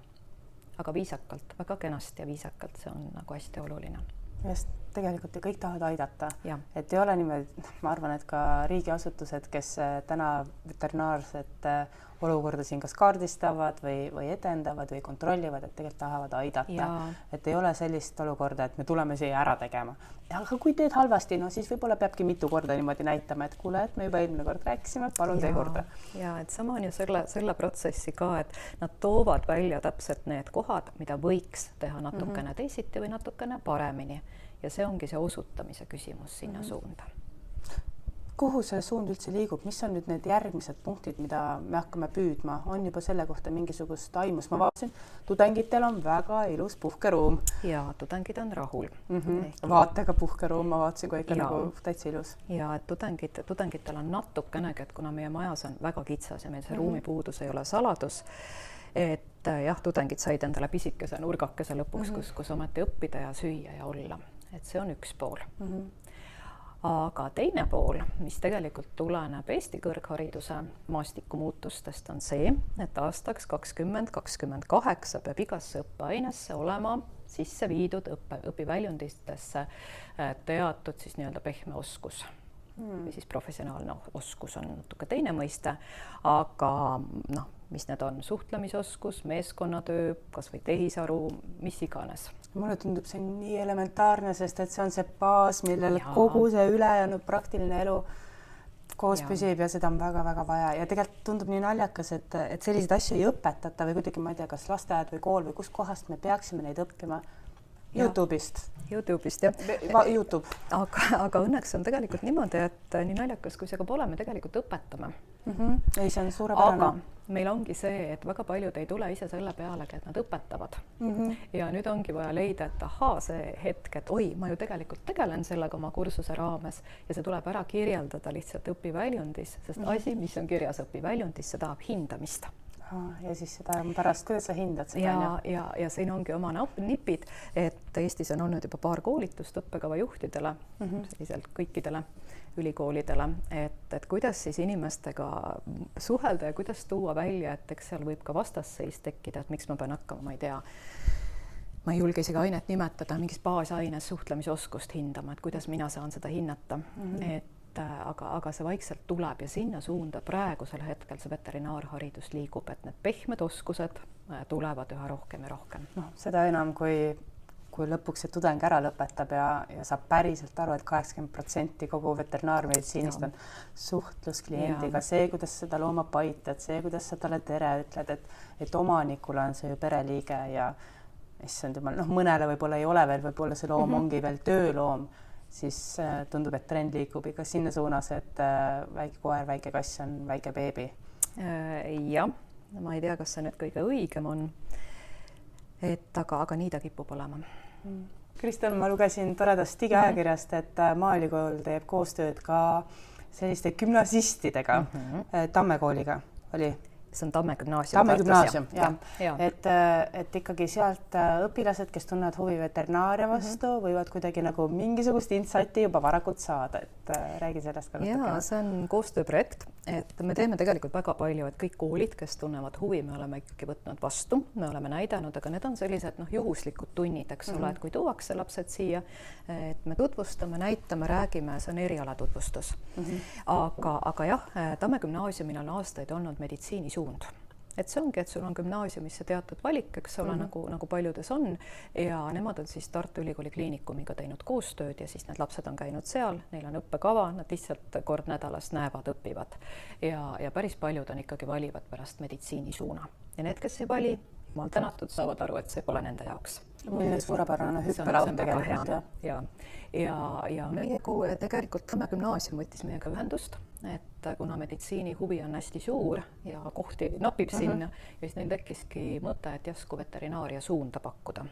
Speaker 3: Aga viisakalt, väga kenasti ja viisakalt, see on nagu hästi oluline.
Speaker 2: Just tegelikult kõik tahavad aidata, et ei ole niimoodi, ma arvan, et ka riigiasutused, kes täna veterinaarset olukorda siin kas kaardistavad või edendavad või kontrollivad, et tegelikult tahavad aidata. Et ei ole sellist olukorda, et me tuleme siia ära tegema. Aga kui teed halvasti, no siis võib-olla peabki mitu korda niimoodi näitama, et kuule, et me juba eelmine kord rääkisime, palun tee korda.
Speaker 3: Ja et sama on ju selle protsessi ka, et nad toovad välja täpselt need kohad, mida võiks teha natukene teisiti või natukene paremini. Ja see ongi see osutamise küsimus sinna suunda.
Speaker 2: Kuhu see suund üldse liigub? Mis on nüüd need järgmised punktid, mida me hakkame püüdma? On juba selle kohta mingisugust aimus. Ma vaatasin, tudengitel on väga ilus puhkeruum.
Speaker 3: Ja tudengid on rahul.
Speaker 2: Vaatega puhkeruum, ma vaatasin, kui ikka nagu täitsa ilus.
Speaker 3: Ja et tudengitel on natukenegi, et kuna meie majas on väga kitsas ja meil see ruumipuudus ei ole saladus, et jah, tudengid said endale pisikese nurgakese lõpuks, kus ometi õppida ja süüa ja olla. Et see on üks pool. Aga teine pool, mis tegelikult tuleneb Eesti kõrghariduse maastikumuutustest, on see, et aastaks 2028 peab igasse õppeainesse olema sisse viidud õpiväljundistesse teatud siis nii-öelda pehme oskus. Või siis professionaalne oskus on natuke teine mõiste, aga noh, mis need on? Suhtlemisoskus, meeskonnatöö, kas või tehisaru, mis iganes.
Speaker 2: Mulle tundub see nii elementaarne, sest et see on see baas, millel kogu see ülejäänud praktiline elu koos püsib ja seda on väga-väga vaja. Ja tegelikult tundub nii naljakas, et selliseid asju ei õpetata või kuidagi, ma ei tea, kas lasteaed või kool või kus kohast me peaksime neid õppima. YouTube'ist, jah. YouTube.
Speaker 3: Aga õnneks on tegelikult niimoodi, et nii naljakas, kui see ka pole, me tegelikult õpetame.
Speaker 2: Ei, see on suurepärane.
Speaker 3: Aga meil ongi see, et väga paljud ei tule ise selle pealegi, et nad õpetavad. Ja nüüd ongi vaja leida, et see hetk, et oi, ma ju tegelikult tegelen sellega oma kursuse raames ja see tuleb ära kirjeldada lihtsalt õpiväljundis, sest asi, mis on kirjas õpiväljundis, see tahab hindamist.
Speaker 2: Ja siis seda pärast, kuidas sa hindad seda?
Speaker 3: Ja siin ongi oma nipid, et Eestis on olnud juba paar koolitust õppekava juhtidele, selliselt kõikidele ülikoolidele, et kuidas siis inimestega suhelda ja kuidas tuua välja, et eks seal võib ka vastasseis tekkida, et miks ma pean hakkama, ma ei tea, ma ei julge isegi ainet nimetada, mingis baasaines suhtlemisoskust hindama, et kuidas mina saan seda hinnata, aga see vaikselt tuleb ja sinna suunda praegusel hetkel see veterinaarharidus liigub, et need pehmed oskused tulevad üha rohkem ja rohkem.
Speaker 2: Seda enam, kui lõpuks see tudeng ära lõpetab ja saab päriselt aru, et 80% kogu veterinaarmeditsiinist on suhtlus kliendiga, see, kuidas seda looma paitad, see, kuidas sa talle tere ütled, et omanikule on see ju pereliige ja issand jumal, mõnele võib-olla ei ole veel, võib-olla see loom ongi veel tööloom, siis tundub, et trend liigub ikka sinna suunas, et väike koer, väike kass on väike beebi.
Speaker 3: Jah, ma ei tea, kas see nüüd kõige õigem on, aga nii ta kipub olema.
Speaker 2: Kristel, ma lugesin toredast digiajakirjast, et Maaülikool teeb koostööd ka selliste gümnasistidega, Tamme kooliga oli.
Speaker 3: See on Tamme gümnaasium.
Speaker 2: Tamme gümnaasium, jah. Et ikkagi sealt õpilased, kes tunnevad huvi veterinaaria vastu, võivad kuidagi nagu mingisugust insighti juba varakult saada, et räägi sellest ka.
Speaker 3: Jaa, see on koostööprojekt, et me teeme tegelikult väga palju, et kõik koolid, kes tunnevad huvi, me oleme ikkagi võtnud vastu, me oleme näidanud, aga need on sellised juhuslikud tunnid, eks ole, et kui tuuakse lapsed siia, et me tutvustame, näitame, räägime, see on erialatutvustus. Aga jah, Tamme gümnaasiumil on aastaid olnud meditsiini suund. Et see ongi, et sul on gümnaasiumisse teatud valik, eks ole, nagu paljudes on, ja nemad on siis Tartu Ülikooli kliinikumiga teinud koostööd ja siis need lapsed on käinud seal, neil on õppekava, nad lihtsalt kord nädalas näevad, õpivad ja päris paljud on ikkagi valivad pärast meditsiini suuna. Ja need, kes ei vali, maal tänatud, saavad aru, et see pole nende jaoks.
Speaker 2: Suurepärane hüppelaud tegelikult.
Speaker 3: Ja meie tegelikult Tamme gümnaasium võttis meiega ühendust, et kuna meditsiini huvi on hästi suur ja kohti napib sinna, ja siis neil tekkiski mõte, et jäsku veterinaaria suunda pakkuda.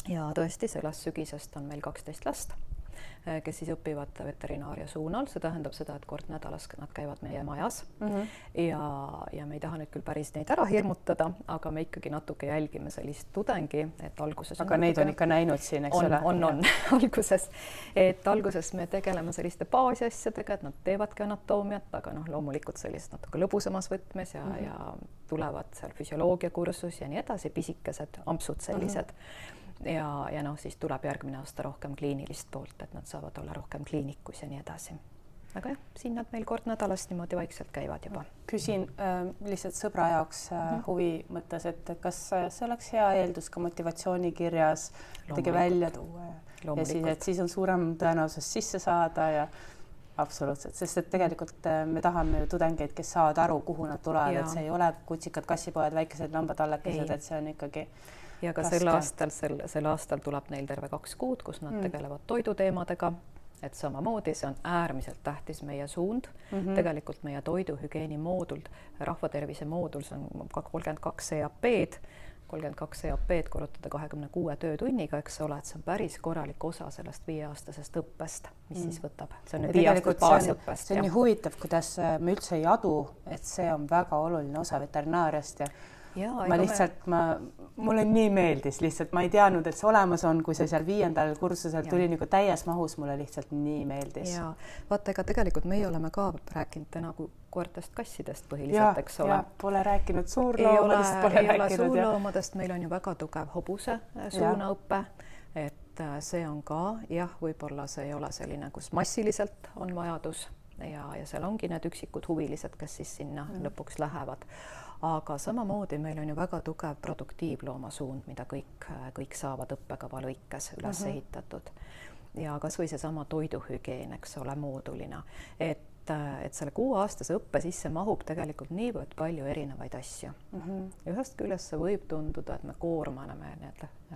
Speaker 3: Ja tõesti, sellest sügisest on meil 12 last, kes siis õpivad veterinaaria suunal. See tähendab seda, et kord nädalas nad käivad meie majas ja me ei taha nüüd küll päris neid ära hirmutada, aga me ikkagi natuke jälgime sellist tudengi, et alguses...
Speaker 2: Aga neid on ikka näinud siin, eks ole?
Speaker 3: On alguses me tegeleme selliste baasasjadega, et nad teevadki anatoomiat, aga loomulikult sellist natuke lõbusamas võtmes ja tulevad seal füsioloogiakursus ja nii edasi, pisikesed ampsud sellised. Ja siis tuleb järgmine aasta rohkem kliinilist poolt, et nad saavad olla rohkem kliinikus ja nii edasi. Aga jah, siin nad meil kord nädalas niimoodi vaikselt käivad juba.
Speaker 2: Küsin lihtsalt sõbra jaoks huvi mõttes, et kas see oleks hea eeldus ka motivatsioonikirjas midagi välja tuua ja siis on suurem tõenäosus sisse saada ja absoluutselt, sest et tegelikult me tahame ju tudengeid, kes saavad aru, kuhu nad tulevad, et see ei ole kutsikad kassipoed, väikesed lambad-allekesed, et see on ikkagi
Speaker 3: ja ka sel aastal tuleb neil terve 2 kuud, kus nad tegelevad toiduteemadega, et samamoodi see on äärmiselt tähtis meie suund. Tegelikult meie toiduhügieeni moodul, rahvatervise moodul, see on 32 EAP-d, 32 EAP-d korrutada 26 töötunniga, eks ole, et see on päris korralik osa sellest 5-aastasest õppest, mis siis võtab. See on 5-aastast baasõppest.
Speaker 2: See on nii huvitav, kuidas me üldse ei adu, et see on väga oluline osa veterinaariast ja ma lihtsalt, mulle nii meeldis lihtsalt, ma ei teadnud, et see olemas on, kui see seal 5. kursusel tuli nagu täies mahus, mulle lihtsalt nii meeldis.
Speaker 3: Ja vaata, ega tegelikult meie oleme ka rääkinud täna koertest kassidest põhiliselt, eks ole.
Speaker 2: Pole rääkinud suurloomadest, pole rääkinud.
Speaker 3: Suurloomadest meil on ju väga tugev hobuse suunaõppe, et see on ka, jah, võib-olla see ei ole selline, kus massiliselt on vajadus ja seal ongi need üksikud huvilised, kes siis sinna lõpuks lähevad. Aga samamoodi meil on ju väga tugev produktiivlooma suund, mida kõik saavad õppekava lõikes üles ehitatud. Ja kas või seesama toiduhügieen, eks ole, moodulina. Et selle 6-aastase õppe sisse mahub tegelikult niivõrd palju erinevaid asju. Ühest küljest see võib tunduda, et me koormame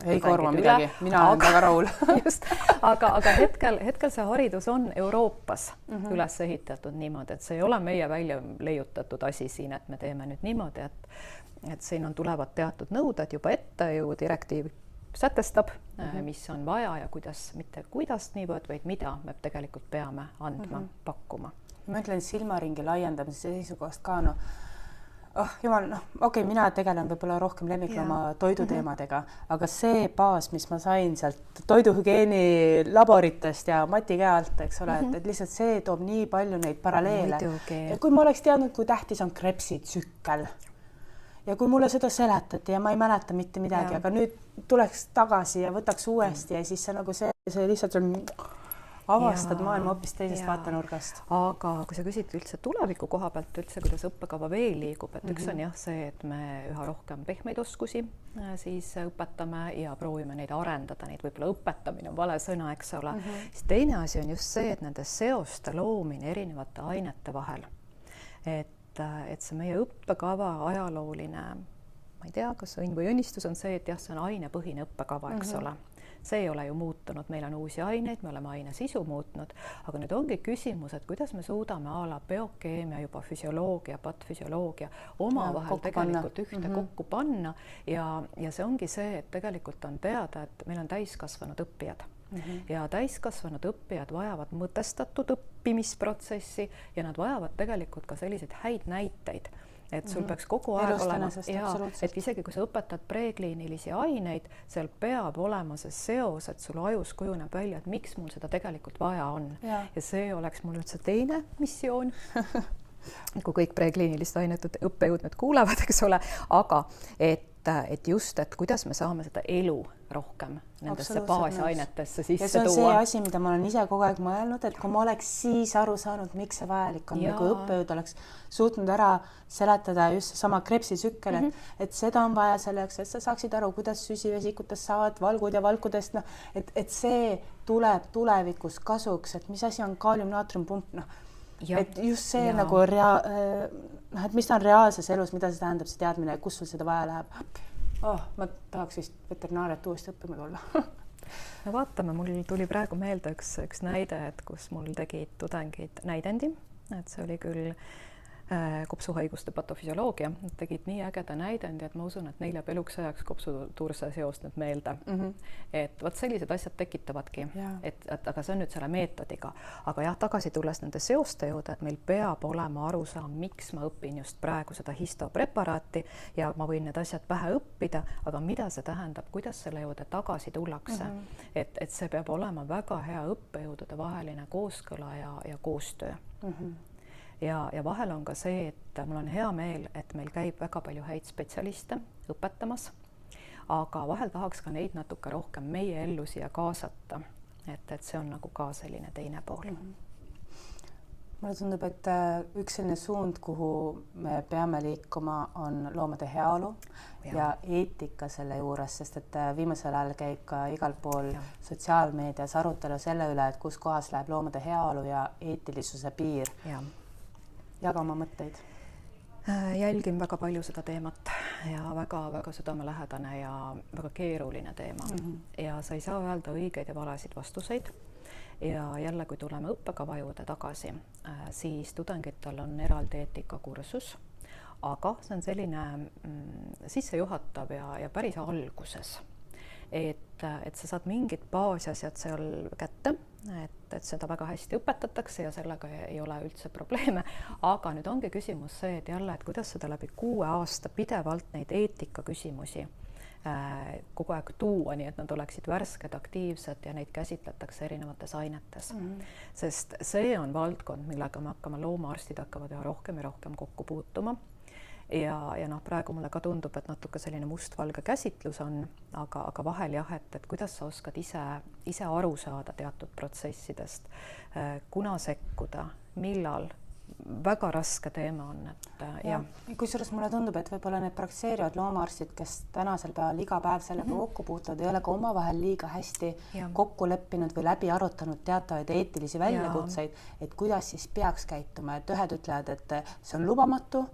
Speaker 2: ei koorma midagi, mina olen väga rahul.
Speaker 3: Just, aga hetkel see haridus on Euroopas üles ehitatud niimoodi, et see ei ole meie välja leiutatud asi siin, et me teeme nüüd niimoodi, et siin tulevad teatud nõuded juba ette ju direktiiv sätestab, mis on vaja ja mitte kuidas niivõrd, vaid mida me tegelikult peame andma, pakkuma.
Speaker 2: Ma ütlen silmaringi laiendamise seisukohast ka, jumal, okei, mina tegelen võib-olla rohkem lemmiklooma toiduteemadega, aga see baas, mis ma sain sealt toiduhügieeni laboritest ja Mati käe alt, eks ole, et lihtsalt see toob nii palju neid paralleele. Ja kui ma oleks teadnud, kui tähtis on krepsitsükkel ja kui mulle seda seletati ja ma ei mäleta mitte midagi, aga nüüd tuleks tagasi ja võtaks uuesti ja siis see nagu see lihtsalt on avastad maailma hoopis teisest vaatenurgast.
Speaker 3: Aga kui sa küsid üldse tuleviku koha pealt üldse, kuidas õppekava veel liigub, et üks on jah see, et me üha rohkem pehmeid oskusi siis õpetame ja proovime neid arendada, neid võib-olla õpetamine on vale sõna, eks ole. Siis teine asi on just see, et nende seoste loomine erinevate ainete vahel. Et see meie õppekava ajalooline, ma ei tea, kas õnn või õnnistus on see, et jah, see on ainepõhine õppekava, eks ole. See ei ole ju muutunud, meil on uusi aineid, me oleme aine sisu muutnud, aga nüüd ongi küsimus, et kuidas me suudame a la biokeemia, juba füsioloogia, patfüsioloogia omavahel tegelikult ühte kokku panna ja see ongi see, et tegelikult on teada, et meil on täiskasvanud õppijad. Ja täiskasvanud õppijad vajavad mõtestatud õppimisprotsessi ja nad vajavad tegelikult ka selliseid häid näiteid. Et sul peaks kogu aeg olema, et isegi kui sa õpetad prekliinilisi aineid, seal peab olema see seos, et sul ajus kujuneb välja, et miks mul seda tegelikult vaja on. Ja see oleks mul üldse teine missioon, kui kõik prekliinilist ainetud õppejõud nüüd kuulevad, eks ole, aga et just, et kuidas me saame seda elu rohkem nendesse baasainetesse sisse tuua.
Speaker 2: Ja see on see asi, mida ma olen ise kogu aeg mõelnud, et kui ma oleks siis aru saanud, miks see vajalik on, kui õppejõud oleks suutnud ära seletada just sama krepsisükkel, et seda on vaja selleks, et sa saaksid aru, kuidas süsivesikutest saavad valgud ja valkudest, et see tuleb tulevikus kasuks, et mis asi on kaalium-naatriumpump, et just see nagu et mis ta on reaalses elus, mida see tähendab, see teadmine, kus sul seda vaja läheb. Ma tahaks vist veterinaariat uuesti õppima tulla.
Speaker 3: No vaatame, mul tuli praegu meelde üks näide, et kus mul tegid tudengid näidendi, et see oli küll kopsuhaiguste patofüsioloogia, tegid nii ägeda näidendi, et ma usun, et neile eluks ajaks kopsuturse seost nüüd meelde. Et võt sellised asjad tekitavadki, aga see on nüüd selle meetodiga. Aga jah, tagasi tulles nende seoste juurde, et meil peab olema aru saama, miks ma õpin just praegu seda histopreparaati ja ma võin need asjad pähe õppida, aga mida see tähendab, kuidas selle juurde tagasi tullakse. Et see peab olema väga hea õppejõudude vaheline kooskõla ja koostöö. Ja vahel on ka see, et mul on hea meel, et meil käib väga palju häid spetsialiste õpetamas, aga vahel tahaks ka neid natuke rohkem meie ellu siia kaasata, et see on nagu ka selline teine pool.
Speaker 2: Mulle tundub, et üks selline suund, kuhu me peame liikuma, on loomade heaolu ja eetika selle juures, sest et viimasel ajal käib ka igal pool sotsiaalmeedias arutelu selle üle, et kus kohas läheb loomade heaolu ja eetilisuse piir. Jaga oma mõtteid.
Speaker 3: Jälgin väga palju seda teemat ja väga südamelähedane ja väga keeruline teema. Ja sa ei saa öelda õigeid ja valesid vastuseid. Ja jälle, kui tuleme õppekava juurde tagasi, siis tudengitel on eraldi eetikakursus, aga see on selline sissejuhatav ja päris alguses. Et sa saad mingid baasasjad seal kätte, et seda väga hästi õpetatakse ja sellega ei ole üldse probleeme, aga nüüd ongi küsimus see, et jälle, et kuidas seda läbi 6 aasta pidevalt neid eetika küsimusi kogu aeg tuua, nii et nad oleksid värsked, aktiivsed ja neid käsitletakse erinevates ainetes. Sest see on valdkond, millega me hakkame, loomaarstid hakkavad üha rohkem ja rohkem kokku puutuma. Ja praegu mulle ka tundub, et natuke selline mustvalge käsitlus on, aga vahel jah, et kuidas sa oskad ise aru saada teatud protsessidest, kuna sekkuda, millal, väga raske teema on.
Speaker 2: Kusjuures mulle tundub, et võib-olla need praktiseerivad loomaarstid, kes tänasel päeval iga päev sellega kokku puutuvad, ei ole ka omavahel liiga hästi kokku leppinud või läbi arutanud teatavaid eetilisi väljakutseid, et kuidas siis peaks käituma. Et ühed ütlevad, et see on lubamatu,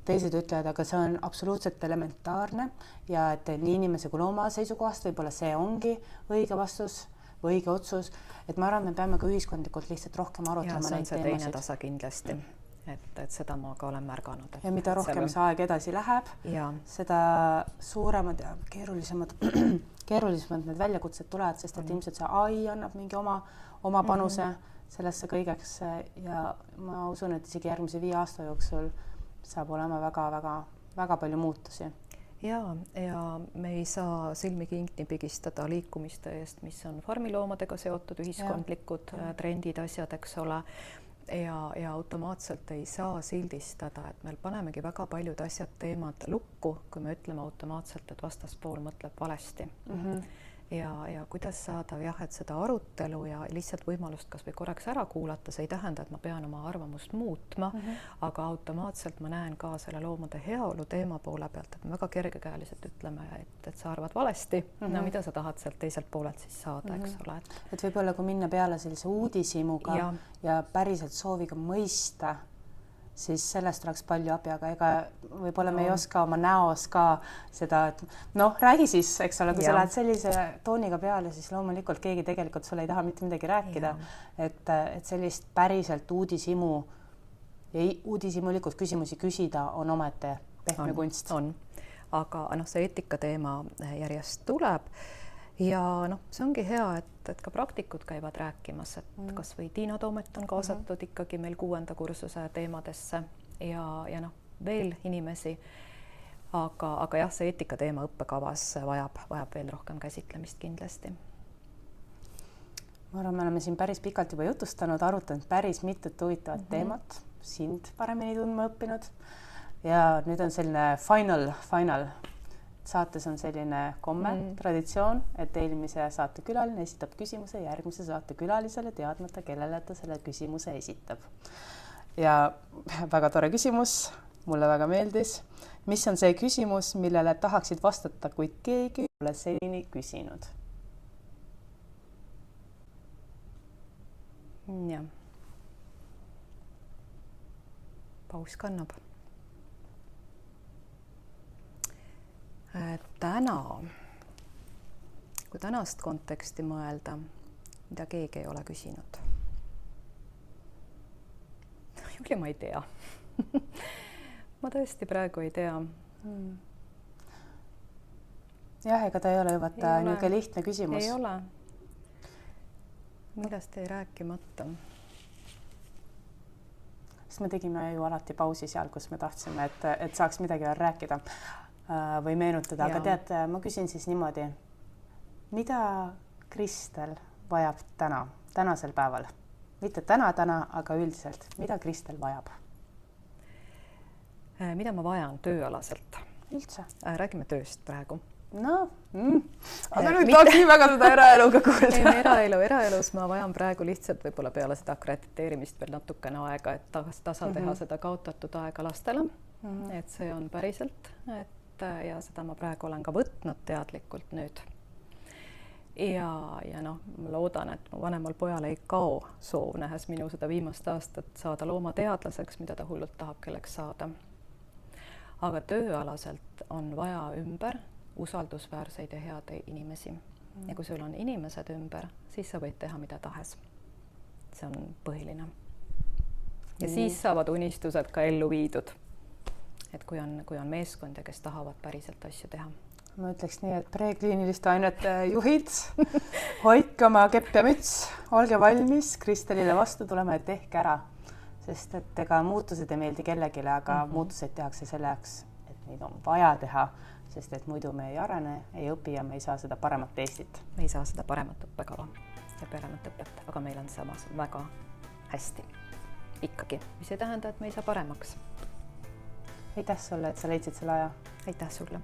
Speaker 2: teised ütlevad, aga see on absoluutselt elementaarne ja et nii inimese kui looma seisukohast võib-olla see ongi õige vastus või õige otsus, et ma arvan, me peame ka ühiskondlikult lihtsalt rohkem arutlema neid teemasid.
Speaker 3: Ja see on see teine tasa kindlasti, et seda ma ka olen märganud.
Speaker 2: Ja mida rohkem see aeg edasi läheb, seda suuremad ja keerulisemad need väljakutsed tulevad, sest et ilmselt see AI annab mingi oma panuse sellesse kõigeks ja ma usun, et isegi järgmise 5 aasta jooksul saab olema väga palju muutusi.
Speaker 3: Ja me ei saa silmi kinni pigistada liikumiste eest, mis on farmiloomadega seotud ühiskondlikud trendid, asjad, eks ole. Ja automaatselt ei saa sildistada, et meil panemegi väga paljud asjad, teemad lukku, kui me ütleme automaatselt, et vastaspool mõtleb valesti. ja kuidas saada jah, et seda arutelu ja lihtsalt võimalust kas või korraks ära kuulata, see ei tähenda, et ma pean oma arvamust muutma, aga automaatselt ma näen ka selle loomade heaolu teema poole pealt, et me väga kergekäeliselt ütleme, et sa arvad valesti, no mida sa tahad sealt teiselt poolelt siis saada, eks ole.
Speaker 2: Et võib-olla kui minna peale sellise uudishimuga ja päriselt sooviga mõista, siis sellest oleks palju abi, aga ega võib-olla me ei oska oma näos ka seda, et noh, räägi siis, eks ole, kui sa lähed sellise tooniga peale, siis loomulikult keegi tegelikult sulle ei taha mitte midagi rääkida, et sellist päriselt uudishimu ja uudishimulikult küsimusi küsida on omete pehme kunst.
Speaker 3: On, aga see eetika teema järjest tuleb ja see ongi hea, et ka praktikud käivad rääkimas, et kas või Tiina Toomet on kaasatud ikkagi meil 6. kursuse teemadesse ja veel inimesi, aga jah, see eetika teema õppekavas vajab veel rohkem käsitlemist kindlasti.
Speaker 2: Ma arvan, me oleme siin päris pikalt juba jutustanud, arutanud päris mitut huvitavat teemat, sind paremini tundma õppinud ja nüüd on selline final. Saates on selline komme, traditsioon, et eelmise saate külaline esitab küsimuse järgmise saate külalisele teadmata, kellele ta selle küsimuse esitab. Ja väga tore küsimus, mulle väga meeldis. Mis on see küsimus, millele tahaksid vastata, kuid keegi ei ole senini küsinud?
Speaker 3: Jah. Paus kannab. Kui tänast konteksti mõelda, mida keegi ei ole küsinud. Julia, ma ei tea. Ma tõesti praegu ei tea.
Speaker 2: Jah, ega ta ei ole vaata niisugune lihtne küsimus.
Speaker 3: Ei ole. Millest ei rääkimata.
Speaker 2: Sest me tegime ju alati pausi seal, kus me tahtsime, et saaks midagi veel rääkida või meenutada, aga tead, ma küsin siis niimoodi, mida Kristel vajab tänasel päeval? Mitte täna, aga üldiselt, mida Kristel vajab?
Speaker 3: Mida ma vajan tööalaselt?
Speaker 2: Üldse?
Speaker 3: Räägime tööst praegu.
Speaker 2: No, aga nüüd tahaks nii väga seda eraeluga kuulda.
Speaker 3: Eraelus ma vajan praegu lihtsalt võib-olla peale seda akrediteerimist veel natukene aega, et tasa teha seda kaotatud aega lastele, et see on päriselt, ja seda ma praegu olen ka võtnud teadlikult nüüd. Ja ma loodan, et mu vanemal pojal ei kao soov, nähes minu seda viimast aastat saada loomateadlaseks, mida ta hullult tahab kelleks saada. Aga tööalaselt on vaja ümber usaldusväärseid ja head inimesi. Ja kui sul on inimesed ümber, siis sa võid teha mida tahes. See on põhiline. Ja siis saavad unistused ka ellu viidud. Et kui on meeskond ja kes tahavad päriselt asju teha.
Speaker 2: Ma ütleks nii, et prekliiniliste ainete juhid, hoidke oma kepp ja müts, olge valmis Kristelile vastu tulema ja tehke ära. Sest et ega muutused ei meeldi kellegile, aga muutused tehakse selleks, et neid on vaja teha, sest et muidu me ei arene, ei õpi ja me ei saa seda paremat Eestit.
Speaker 3: Me ei saa seda paremat õppekava ja paremat õpet, aga meil on samas väga hästi ikkagi, mis ei tähenda, et me ei saa paremaks.
Speaker 2: Aitäh sulle, et sa leidsid selle aja.
Speaker 3: Aitäh sulle.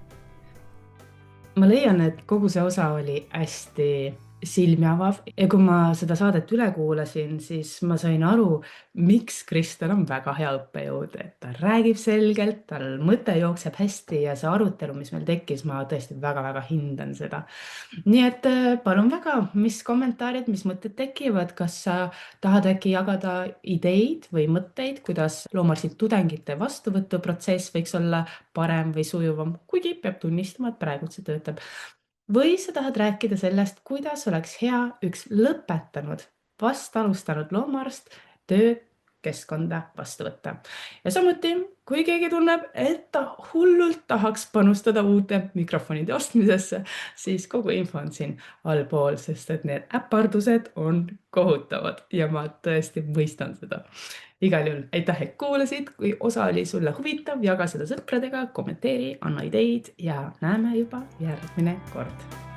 Speaker 1: Ma leian, et kogu see osa oli hästi silmi avav ja kui ma seda saadet üle kuulasin, siis ma sain aru, miks Kristel on väga hea õppejõud, et ta räägib selgelt, tal mõte jookseb hästi ja see arutelu, mis meil tekkis, ma tõesti väga-väga hindan seda. Nii et palun väga, mis kommentaarid, mis mõtted tekivad, kas sa tahad äkki jagada ideid või mõtteid, kuidas loomaarsti tudengite vastuvõtuprotsess võiks olla parem või sujuvam, kuigi peab tunnistama, et praegu see töötab. Või sa tahad rääkida sellest, kuidas oleks hea üks lõpetanud, vast alustanud loomaarst töökeskkonda vastu võtta. Ja samuti, kui keegi tunneb, et ta hullult tahaks panustada uute mikrofonide ostmisesse, siis kogu info on siin allpool, sest et need äpardused on kohutavad ja ma tõesti mõistan seda. Igal juhul, aitäh, et kuulasid, kui osa oli sulle huvitav, jaga seda sõpradega, kommenteeri, anna ideid ja näeme juba järgmine kord.